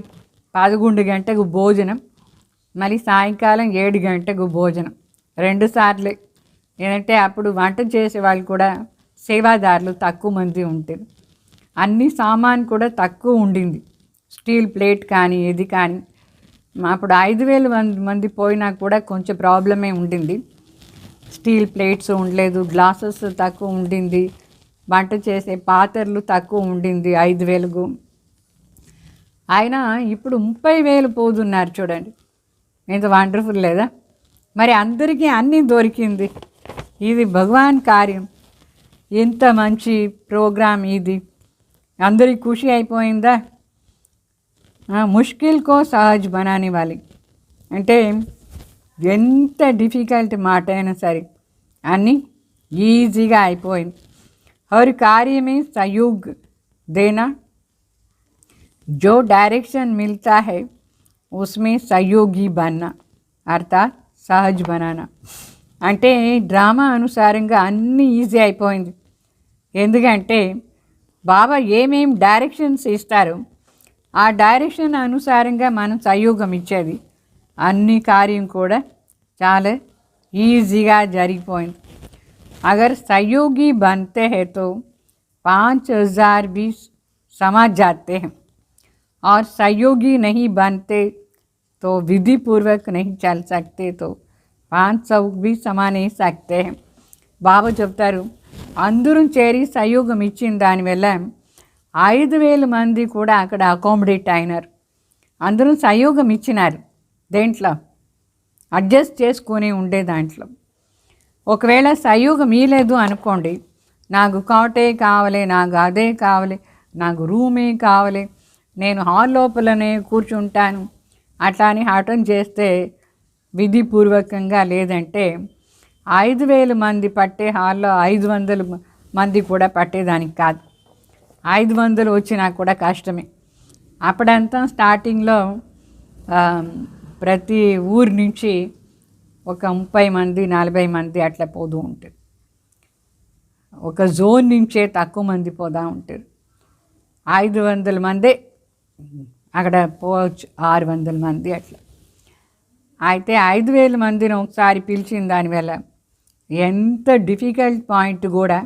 11 గంటకు భోజనం, మళ్ళీ సాయంకాలం 7 గంటకు భోజనం, 2 సార్లే. ఏంటంటే అప్పుడు వంట చేసే వాళ్ళు కూడా సేవాదారులు తక్కువ మంది ఉంటారు. అన్ని సామాన్ కూడా తక్కువ ఉండింది, స్టీల్ ప్లేట్ కానీ ఇది కానీ. అప్పుడు 5,000 మంది పోయినా కూడా కొంచెం ప్రాబ్లమే ఉండింది. స్టీల్ ప్లేట్స్ ఉండలేదు, గ్లాసెస్ తక్కువ ఉండింది, వంట చేసే పాత్రలు తక్కువ ఉండింది 5,000కు. అయినా ఇప్పుడు 30,000 పోతున్నారు చూడండి, ఎంత వండర్ఫుల్ లేదా. మరి అందరికీ అన్నీ దొరికింది. ఇది భగవాన్ కార్యం. ఎంత మంచి ప్రోగ్రాం ఇది, అందరికి ఖుషి అయిపోయిందా. ముష్కిల్కో సహజ్ బనాని వాలి అంటే ఎంత డిఫికల్ట్ మాట అయినా సరే అన్నీ ఈజీగా అయిపోయింది. हर कार्य में सहयोग देना, जो डायरेक्शन मिलता है उसमें सहयोगी बनना, अर्थात सहज बनाना. అంటే డ్రామా అనుసారంగా అన్నీ ఈజీ అయిపోయింది. ఎందుకంటే బాబా ఏమేం డైరెక్షన్స్ ఇస్తారు ఆ డైరెక్షన్ అనుసారంగా మనం సహయోగం ఇచ్చేది, అన్ని కార్యం కూడా చాలా ఈజీగా జరిగిపోయింది. अगर सहयोगी बनते हैं तो 5,000 भी समझ जाते हैं, और सहयोगी नहीं बनते तो विधि पूर्वक नहीं चल सकते, तो 500 भी समा नहीं सकते हैं. బాబా చెప్తారు, అందరూ చేరి సహయోగం ఇచ్చిన దానివల్ల 5,000 మంది కూడా అక్కడ అకామిడేట్ అయినారు. అందరూ సహయోగం ఇచ్చినారు, దేంట్లో అడ్జస్ట్ చేసుకొని ఉండే దాంట్లో. ఒకవేళ సహయోగం ఇవ్వలేదు అనుకోండి, నాకు కాటే కావాలి, నాకు అదే కావాలి, నాకు రూమే కావాలి, నేను హాల్ లోపలనే కూర్చుంటాను అట్లా అని హఠం చేస్తే విధిపూర్వకంగా, లేదంటే 5,000 మంది పట్టే హాల్లో 500 మంది కూడా పట్టేదానికి కాదు. 500 వచ్చినా కూడా కష్టమే. అప్పుడంతా స్టార్టింగ్లో ప్రతి ఊరి నుంచి ఒక 30 మంది 40 మంది అట్లా పోతూ ఉంటారు. ఒక జోన్ నుంచే తక్కువ మంది పోతూ ఉంటారు. 500 మందే అక్కడ పోవచ్చు, 600 మంది అట్లా. అయితే 5,000 మందిని ఒకసారి పిలిచిన దానివల్ల ఎంత డిఫికల్ట్ పాయింట్ కూడా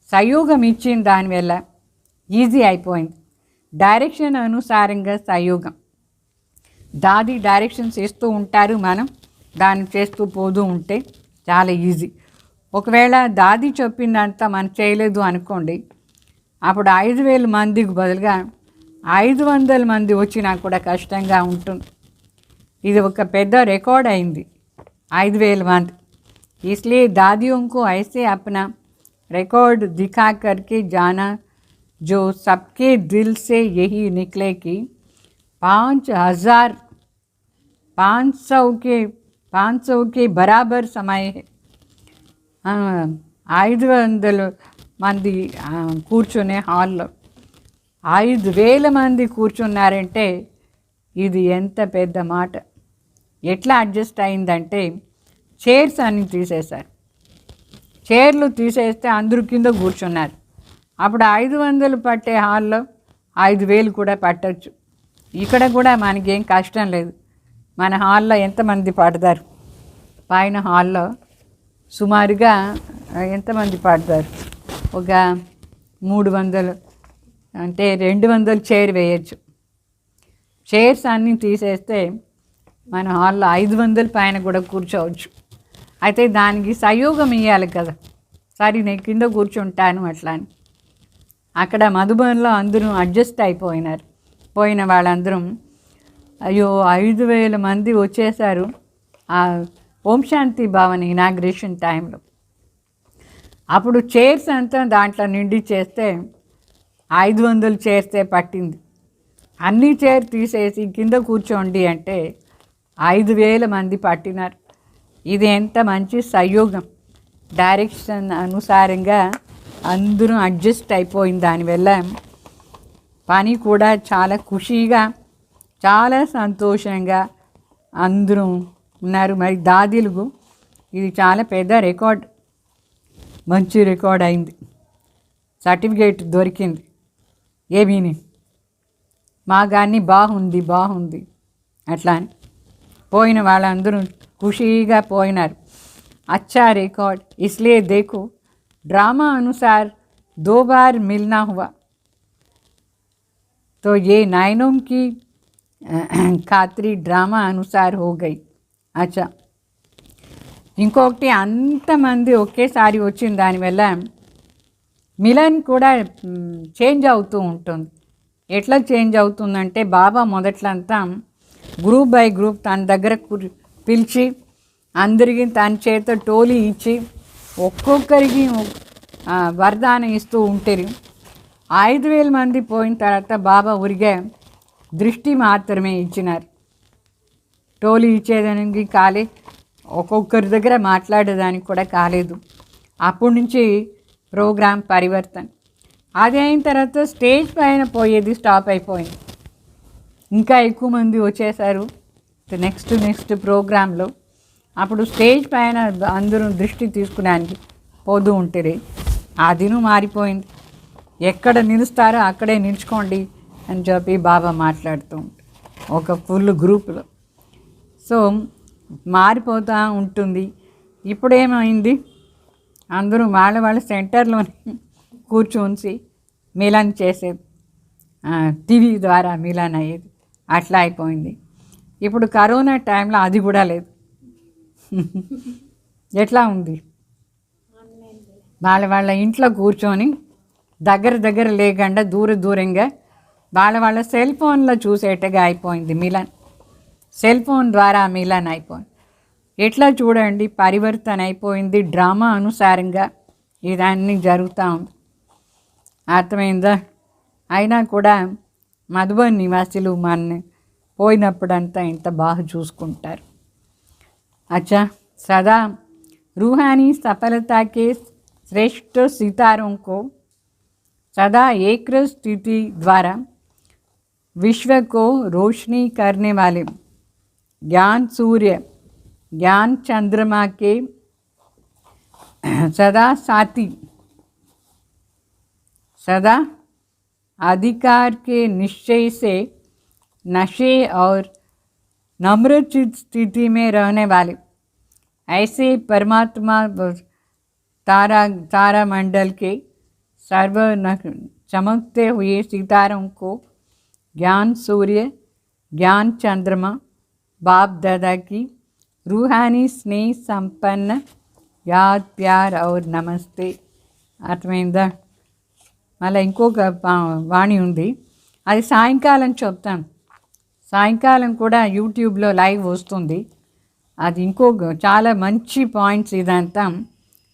సహయోగం ఇచ్చిన దానివల్ల ఈజీ అయిపోయింది. డైరెక్షన్ అనుసారంగా సహయోగం, దాది డైరెక్షన్స్ ఇస్తూ ఉంటారు, మనం దాన్ని చేస్తూ పోతూ ఉంటే చాలా ఈజీ. ఒకవేళ దాది చెప్పిందంతా మనం చేయలేదు అనుకోండి, అప్పుడు 5,000 మందికి బదులుగా 500 మంది వచ్చినా కూడా కష్టంగా ఉంటుంది. ఇది ఒక పెద్ద రికార్డ్ అయింది, 5,000 మంది. इसलिए दादियों को ऐसे अपना रिकॉर्ड दिखा करके जाना जो सबके दिल से यही निकले कि 500 के बराबर समय है. 500 మంది కూర్చునే హాల్లో 5,000 మంది కూర్చున్నారంటే ఇది ఎంత పెద్ద మాట. ఎట్లా అడ్జస్ట్ అయిందంటే చైర్స్ అన్ని తీసేశారు. చైర్లు తీసేస్తే అందరూ కింద కూర్చున్నారు. అప్పుడు 500 పట్టే హాల్లో 5,000 కూడా పట్టచ్చు. ఇక్కడ కూడా మనకేం కష్టం లేదు. మన హాల్లో ఎంతమంది పడతారు, పైన హాల్లో సుమారుగా ఎంతమంది పడతారు, ఒక 300 అంటే 200 చైర్ వేయచ్చు. చైర్స్ అన్నీ తీసేస్తే మన హాల్లో 500 పైన కూడా కూర్చోవచ్చు. అయితే దానికి సహయోగం ఇవ్వాలి కదా, సరే నేను కింద కూర్చుంటాను అట్లా అని. అక్కడ మధుబన్లో అందరూ అడ్జస్ట్ అయిపోయినారు. పోయిన వాళ్ళందరం అయ్యో 5,000 మంది వచ్చేసారు ఆ ఓం శాంతి భవన్ ఇనాగ్రేషన్ టైంలో. అప్పుడు చైర్స్ అంతా దాంట్లో నిండి చేస్తే 500 చైర్సే పట్టింది. అన్ని చైర్ తీసేసి కింద కూర్చోండి అంటే 5,000 మంది పట్టినారు. ఇది ఎంత మంచి సంయోగం. డైరెక్షన్ అనుసారంగా అందరూ అడ్జస్ట్ అయిపోయింది. దానివల్ల పని కూడా చాలా ఖుషీగా చాలా సంతోషంగా అందరూ ఉన్నారు. మరి దాదీలకు ఇది చాలా పెద్ద రికార్డ్, మంచి రికార్డ్ అయింది. సర్టిఫికేట్ దొరికింది. ఏమీని మా కానీ బాగుంది అట్లా అని పోయిన వాళ్ళందరూ ఖుషీగా పోయినారు. अच्छा रिकॉर्ड इसलिए देखो ड्रामा अनुसार 2 बार मिलना हुआ तो ये नायनों की खातरी ड्रामा अनुसार हो गई. अच्छा ఇంకొకటి అంతమంది ఒకేసారి వచ్చిన దానివల్ల మిలన్ కూడా చేంజ్ అవుతూ ఉంటుంది. ఎట్లా చేంజ్ అవుతుందంటే బాబా మొదట్లంతా గ్రూప్ బై గ్రూప్ తన దగ్గర పిలిచి అందరికీ తన చేత టోలీ ఇచ్చి ఒక్కొక్కరికి వరదానం ఇస్తూ ఉంటారు. 5,000 మంది పోయిన తర్వాత బాబా ఊరిగా దృష్టి మాత్రమే ఇచ్చినారు. టోలీ ఇచ్చేదానికి కాలే, ఒక్కొక్కరి దగ్గర మాట్లాడేదానికి కూడా కాలేదు. అప్పటి నుంచి ప్రోగ్రాం పరివర్తన. అది అయిన తర్వాత స్టేజ్ పైన పోయేది స్టాప్ అయిపోయింది. ఇంకా ఎక్కువ మంది వచ్చేసారు నెక్స్ట్ ప్రోగ్రాంలో. అప్పుడు స్టేజ్ పైన అందరూ దృష్టి తీసుకునేందుకు పోతూ ఉంటారు. అదిను మారిపోయింది. ఎక్కడ నిలుస్తారో అక్కడే నిలుచుకోండి అని చెప్పి బాబా మాట్లాడుతూ ఉంటారు ఒక ఫుల్ గ్రూపులో. సో మారిపోతూ ఉంటుంది. ఇప్పుడేమైంది, అందరూ వాళ్ళ సెంటర్లోనే కూర్చొని మిలన్ చేసేది, టీవీ ద్వారా మిలన్ అయ్యేది. అట్లా అయిపోయింది. ఇప్పుడు కరోనా టైంలో అది కూడా లేదు. ఎట్లా ఉంది, వాళ్ళ ఇంట్లో కూర్చొని దగ్గర లేకుండా దూరంగా వాళ్ళ సెల్ ఫోన్లో చూసేట్టుగా అయిపోయింది మిలన్. సెల్ ఫోన్ ద్వారా మిలన్ అయిపోయింది. ఎట్లా చూడండి పరివర్తన అయిపోయింది. డ్రామా అనుసారంగా ఇదన్నీ జరుగుతూ ఉంది. అర్థమైందా? అయినా కూడా మధుబన్ నివాసులు మన పోయినప్పుడంతా ఇంత బాగా చూసుకుంటారు. अच्छा सदा रूहानी सफलता के श्रेष्ठ सितारों को सदा एक स्थिति द्वारा विश्व को रोशनी करने वाले ज्ञान सूर्य ज्ञान चंद्रमा के सदा साथी सदा अधिकार के निश्चय से नशे और नम्रचित स्थिति में रहने वाले ऐसे परमात्मा तारा मंडल के सर्व चमकते हुए सितारों को ज्ञान सूर्य ज्ञान चंद्रमा बाप दादा की रूहानी स्नेह संपन्न याद प्यार और नमस्ते. అర్థమైందా? మళ్ళీ ఇంకొక వాణి ఉంది, అది సాయంకాలం చెప్తాను. సాయంకాలం కూడా యూట్యూబ్లో లైవ్ వస్తుంది. అది ఇంకొక చాలా మంచి పాయింట్స్. ఇదంతా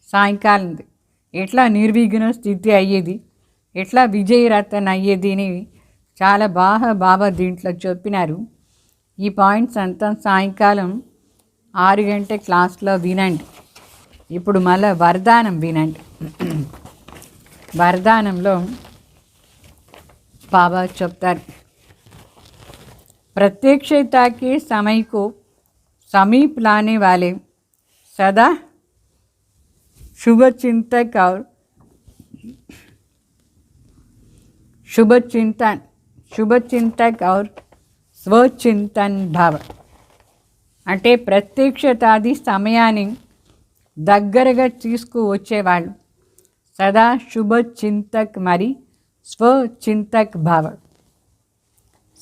సాయంకాలంది. ఎట్లా నిర్విఘ్న స్థితి అయ్యేది, ఎట్లా విజయరతన్ అయ్యేది అని చాలా బాగా దీంట్లో చెప్పినారు. ఈ పాయింట్స్ అంతా సాయంకాలం 6 గంటల క్లాస్లో వినండి. ఇప్పుడు మళ్ళీ వరదానం వినండి. వరదానంలో బాబా చెప్తారు, प्रत्यक्षता के समय को समीप लाने वाले सदा शुभचिंतक और शुभचिंतक और स्वचिंतन भाव. అంటే ప్రత్యక్షతాది సమయాన్ని దగ్గరగా తీసుకువచ్చేవాళ్ళు సదా శుభచింతక్ మరి స్వచింతక్ భావ.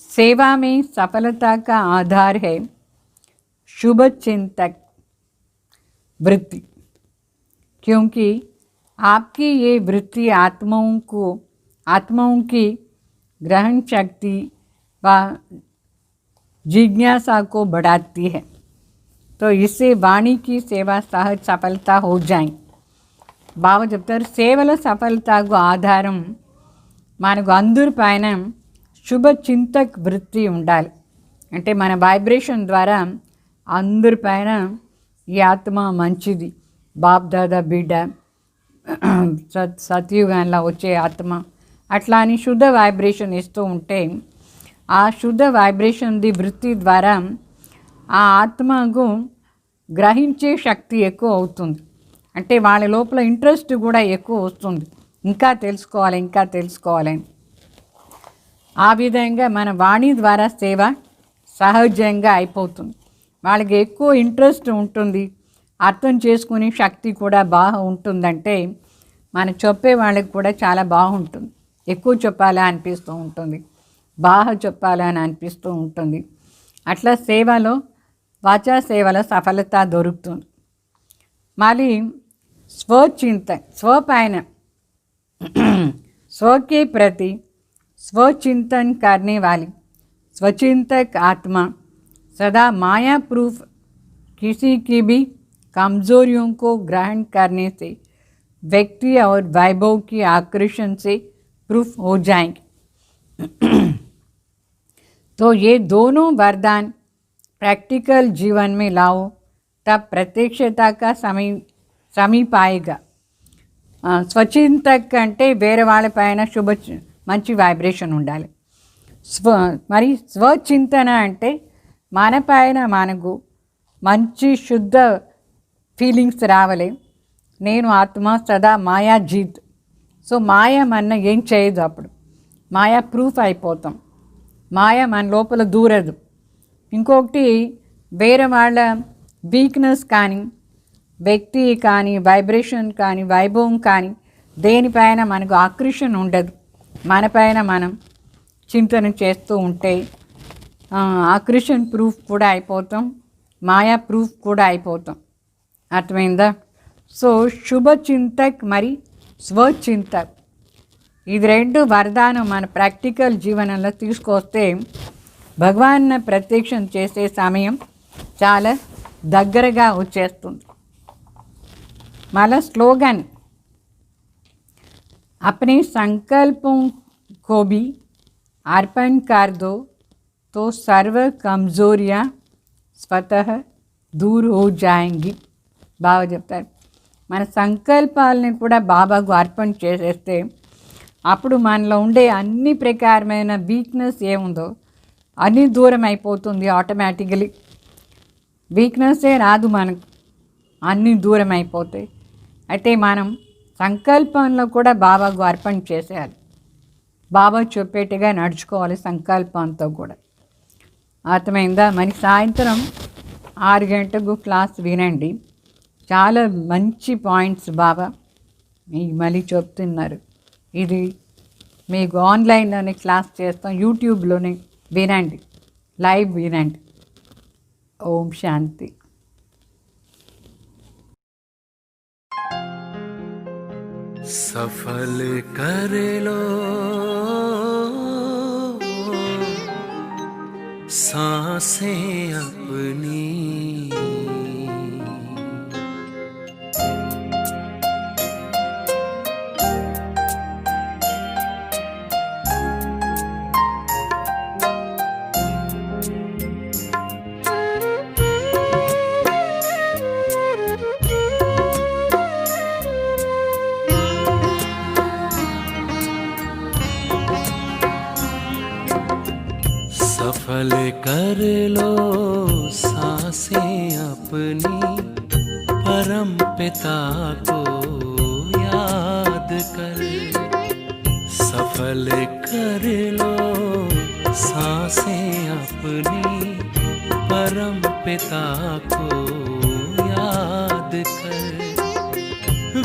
सेवा में सफलता का आधार है शुभ चिंतक वृत्ति, क्योंकि आपकी ये वृत्ति आत्माओं की ग्रहण शक्ति व जिज्ञासा को बढ़ाती है. तो इससे वाणी की सेवा सहज सफलता हो जाए. బాబా చెప్తారు, సేవల సఫలతకు ఆధారం మనకు అందరి పైన శుభ చింతక్ వృత్తి ఉండాలి. అంటే మన వైబ్రేషన్ ద్వారా అందరిపైన ఈ ఆత్మ మంచిది, బాప్ దాదా బిడ్డ, సత్యుగంలో వచ్చే ఆత్మ, అట్లా అని శుద్ధ వైబ్రేషన్ ఇస్తూ ఉంటే ఆ శుద్ధ వైబ్రేషన్ది వృత్తి ద్వారా ఆ ఆత్మకు గ్రహించే శక్తి ఎక్కువ అవుతుంది. అంటే వాళ్ళ లోపల ఇంట్రెస్ట్ కూడా ఎక్కువ వస్తుంది, ఇంకా తెలుసుకోవాలి ఇంకా తెలుసుకోవాలని. ఆ విధంగా మన వాణి ద్వారా సేవ సహజంగా అయిపోతుంది. వాళ్ళకి ఎక్కువ ఇంట్రెస్ట్ ఉంటుంది, అర్థం చేసుకునే శక్తి కూడా బాగా ఉంటుందంటే మన చెప్పే వాళ్ళకి కూడా చాలా బాగుంటుంది. ఎక్కువ చెప్పాలా అనిపిస్తూ ఉంటుంది, బాగా చెప్పాలా అని అనిపిస్తూ ఉంటుంది. అట్లా సేవలో వాచా సేవలో సఫలత దొరుకుతుంది. మళ్ళీ స్వచింత, స్వపైన स्व के प्रति स्वचिंतन करने वाली स्वचिंतक आत्मा सदा माया प्रूफ किसी की भी कमजोरियों को ग्रहण करने से व्यक्ति और वैभव की आकर्षण से प्रूफ हो जाएंगे. तो ये दोनों वरदान प्रैक्टिकल जीवन में लाओ, तब प्रत्यक्षता का समीप आएगा. స్వచింతక్ అంటే వేరే వాళ్ళపైన మంచి వైబ్రేషన్ ఉండాలి. మరి స్వచింతన అంటే మన పైన మనకు మంచి శుద్ధ ఫీలింగ్స్ రావాలి. నేను ఆత్మ సదా మాయా జీత్. సో మాయ మన ఏం చేయదు, అప్పుడు మాయా ప్రూఫ్ అయిపోతాం. మాయ మన లోపల దూరదు. ఇంకొకటి వేరే వాళ్ళ వీక్నెస్ కానీ, వ్యక్తి కానీ, వైబ్రేషన్ కానీ, వైభవం కానీ దేనిపైన మనకు ఆకర్షణ ఉండదు. మనపైన మనం చింతన చేస్తూ ఉంటే ఆకర్షణ ప్రూఫ్ కూడా అయిపోతాం, మాయా ప్రూఫ్ కూడా అయిపోతాం. అర్థమైందా? సో శుభ చింతక్ మరి స్వచింతక్, ఇది రెండు వరదానం మన ప్రాక్టికల్ జీవనంలో తీసుకొస్తే భగవాన్ ప్రత్యక్షం చేసే సమయం చాలా దగ్గరగా వచ్చేస్తుంది. माला स्लोगन, अपने संकल्पों को भी अर्पण कर दो तो सर्व कमजोरियाँ स्वतः दूर हो जाएंगी. బాబా చెప్తారు, మన సంకల్పాలని కూడా బాబాకు అర్పణ చేసేస్తే అప్పుడు మనలో ఉండే అన్ని ప్రకారమైన వీక్నెస్ ఏముందో అన్నీ దూరం అయిపోతుంది. ఆటోమేటికలీ వీక్నెస్సే రాదు మనకు, అన్నీ దూరం అయిపోతాయి. అయితే మనం సంకల్పంలో కూడా బాబాకు అర్పణ చేసేయాలి. బాబా చెప్పేట్టుగా నడుచుకోవాలి సంకల్పంతో కూడా. అర్థమైందా? మరి సాయంత్రం 6 గంటలకు క్లాస్ వినండి. చాలా మంచి పాయింట్స్ బాబా మీకు మళ్ళీ చెప్తున్నారు. ఇది మీకు ఆన్లైన్లోనే క్లాస్ చేస్తాం, యూట్యూబ్లోనే వినండి, లైవ్ వినండి. ఓం శాంతి. सफल कर लो सांसें अपनी, सफल कर लो सांसें अपनी, परम पिता को याद कर. सफल कर लो सांसें अपनी, परम पिता को याद कर.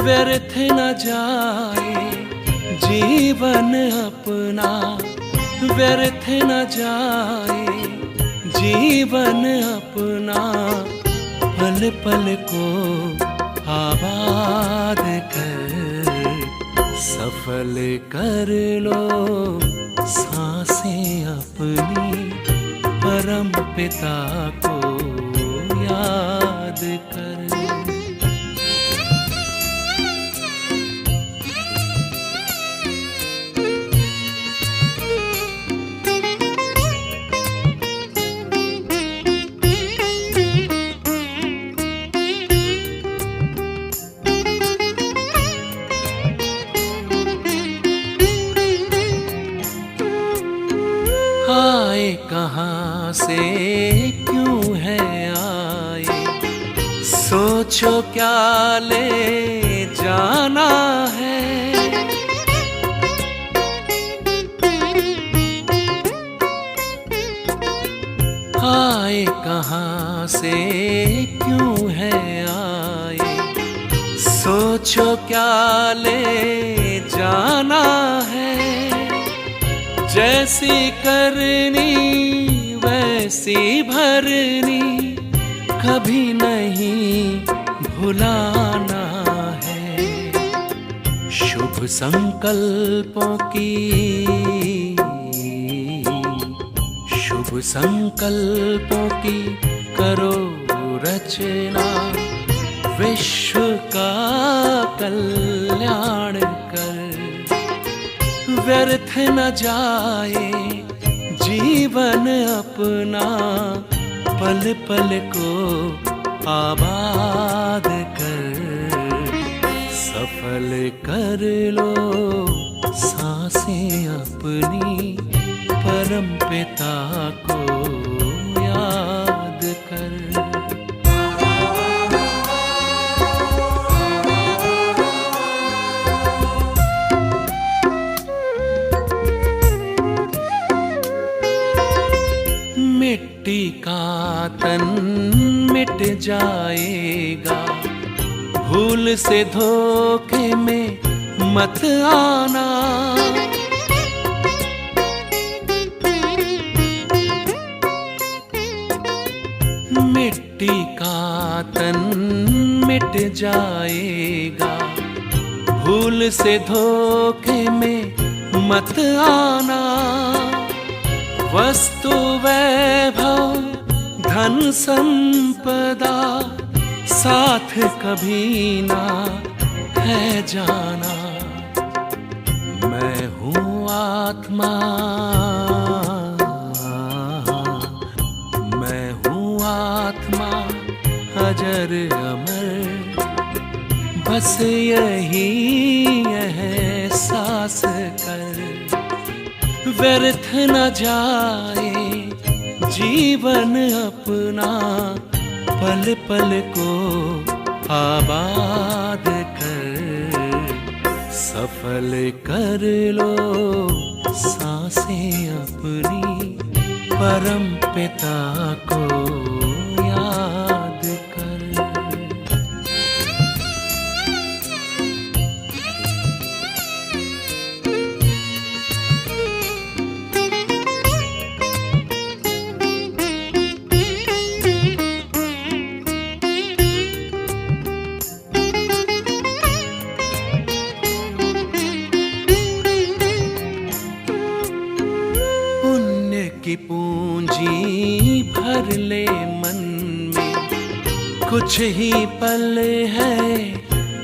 व्यर्थ न जाए जीवन अपना, व्यर्थ न जाए जीवन अपना, पल पल को आबाद कर. सफल कर लो सांसें अपनी, परम पिता को याद कर. सोचो क्या ले जाना है, आए कहाँ से क्यों है आए, सोचो क्या ले जाना है। जैसी करनी वैसी भरनी कभी नहीं भुलाना है। शुभ संकल्पों की, शुभ संकल्पों की करो रचना, विश्व का कल्याण कर। व्यर्थ न जाए जीवन अपना, पल पल को आबाद कर। सफल कर लो सांसें अपनी, परम पिता को याद कर। मिट्टी का तन मिट जाएगा, भूल से धोखे में मत आना। मिट्टी का तन मिट जाएगा, भूल से धोखे में मत आना। वस्तु वैभव धन संपदा साथ कभी ना है जाना। मैं हूँ आत्मा, मैं हूँ आत्मा अजर अमर, बस यही एहसास कर। व्यर्थ न जाए जीवन अपना, पल पल को आबाद कर। सफल कर लो सांसें अपनी, परम पिता को याद कर। की पूंजी भर ले मन में, कुछ ही पल है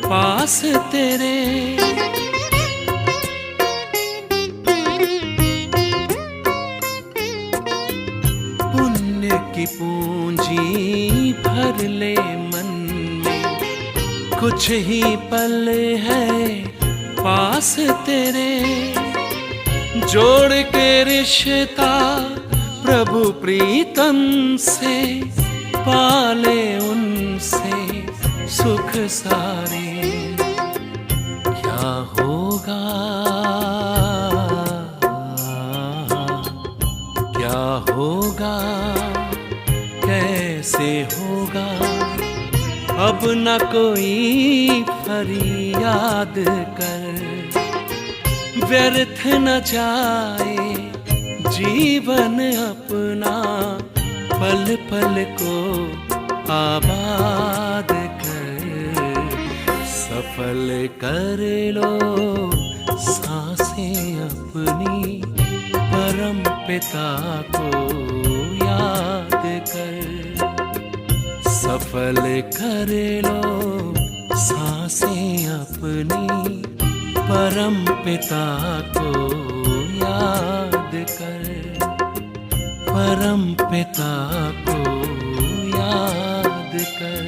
पास तेरे। पुण्य की पूंजी भर ले मन में, कुछ ही पल है पास तेरे। जोड़ के रिश्ता प्रभु प्रीतम से, पाले उनसे सुख सारे। क्या होगा, क्या होगा, कैसे होगा, अब न कोई फरियाद कर। व्यर्थ न जाए जीवन अपना, पल पल को आबाद कर। सफल कर लो सांसें अपनी, परम पिता को याद कर। सफल कर लो सांसें अपनी, परम पिता को याद कर। परम पिता को याद कर।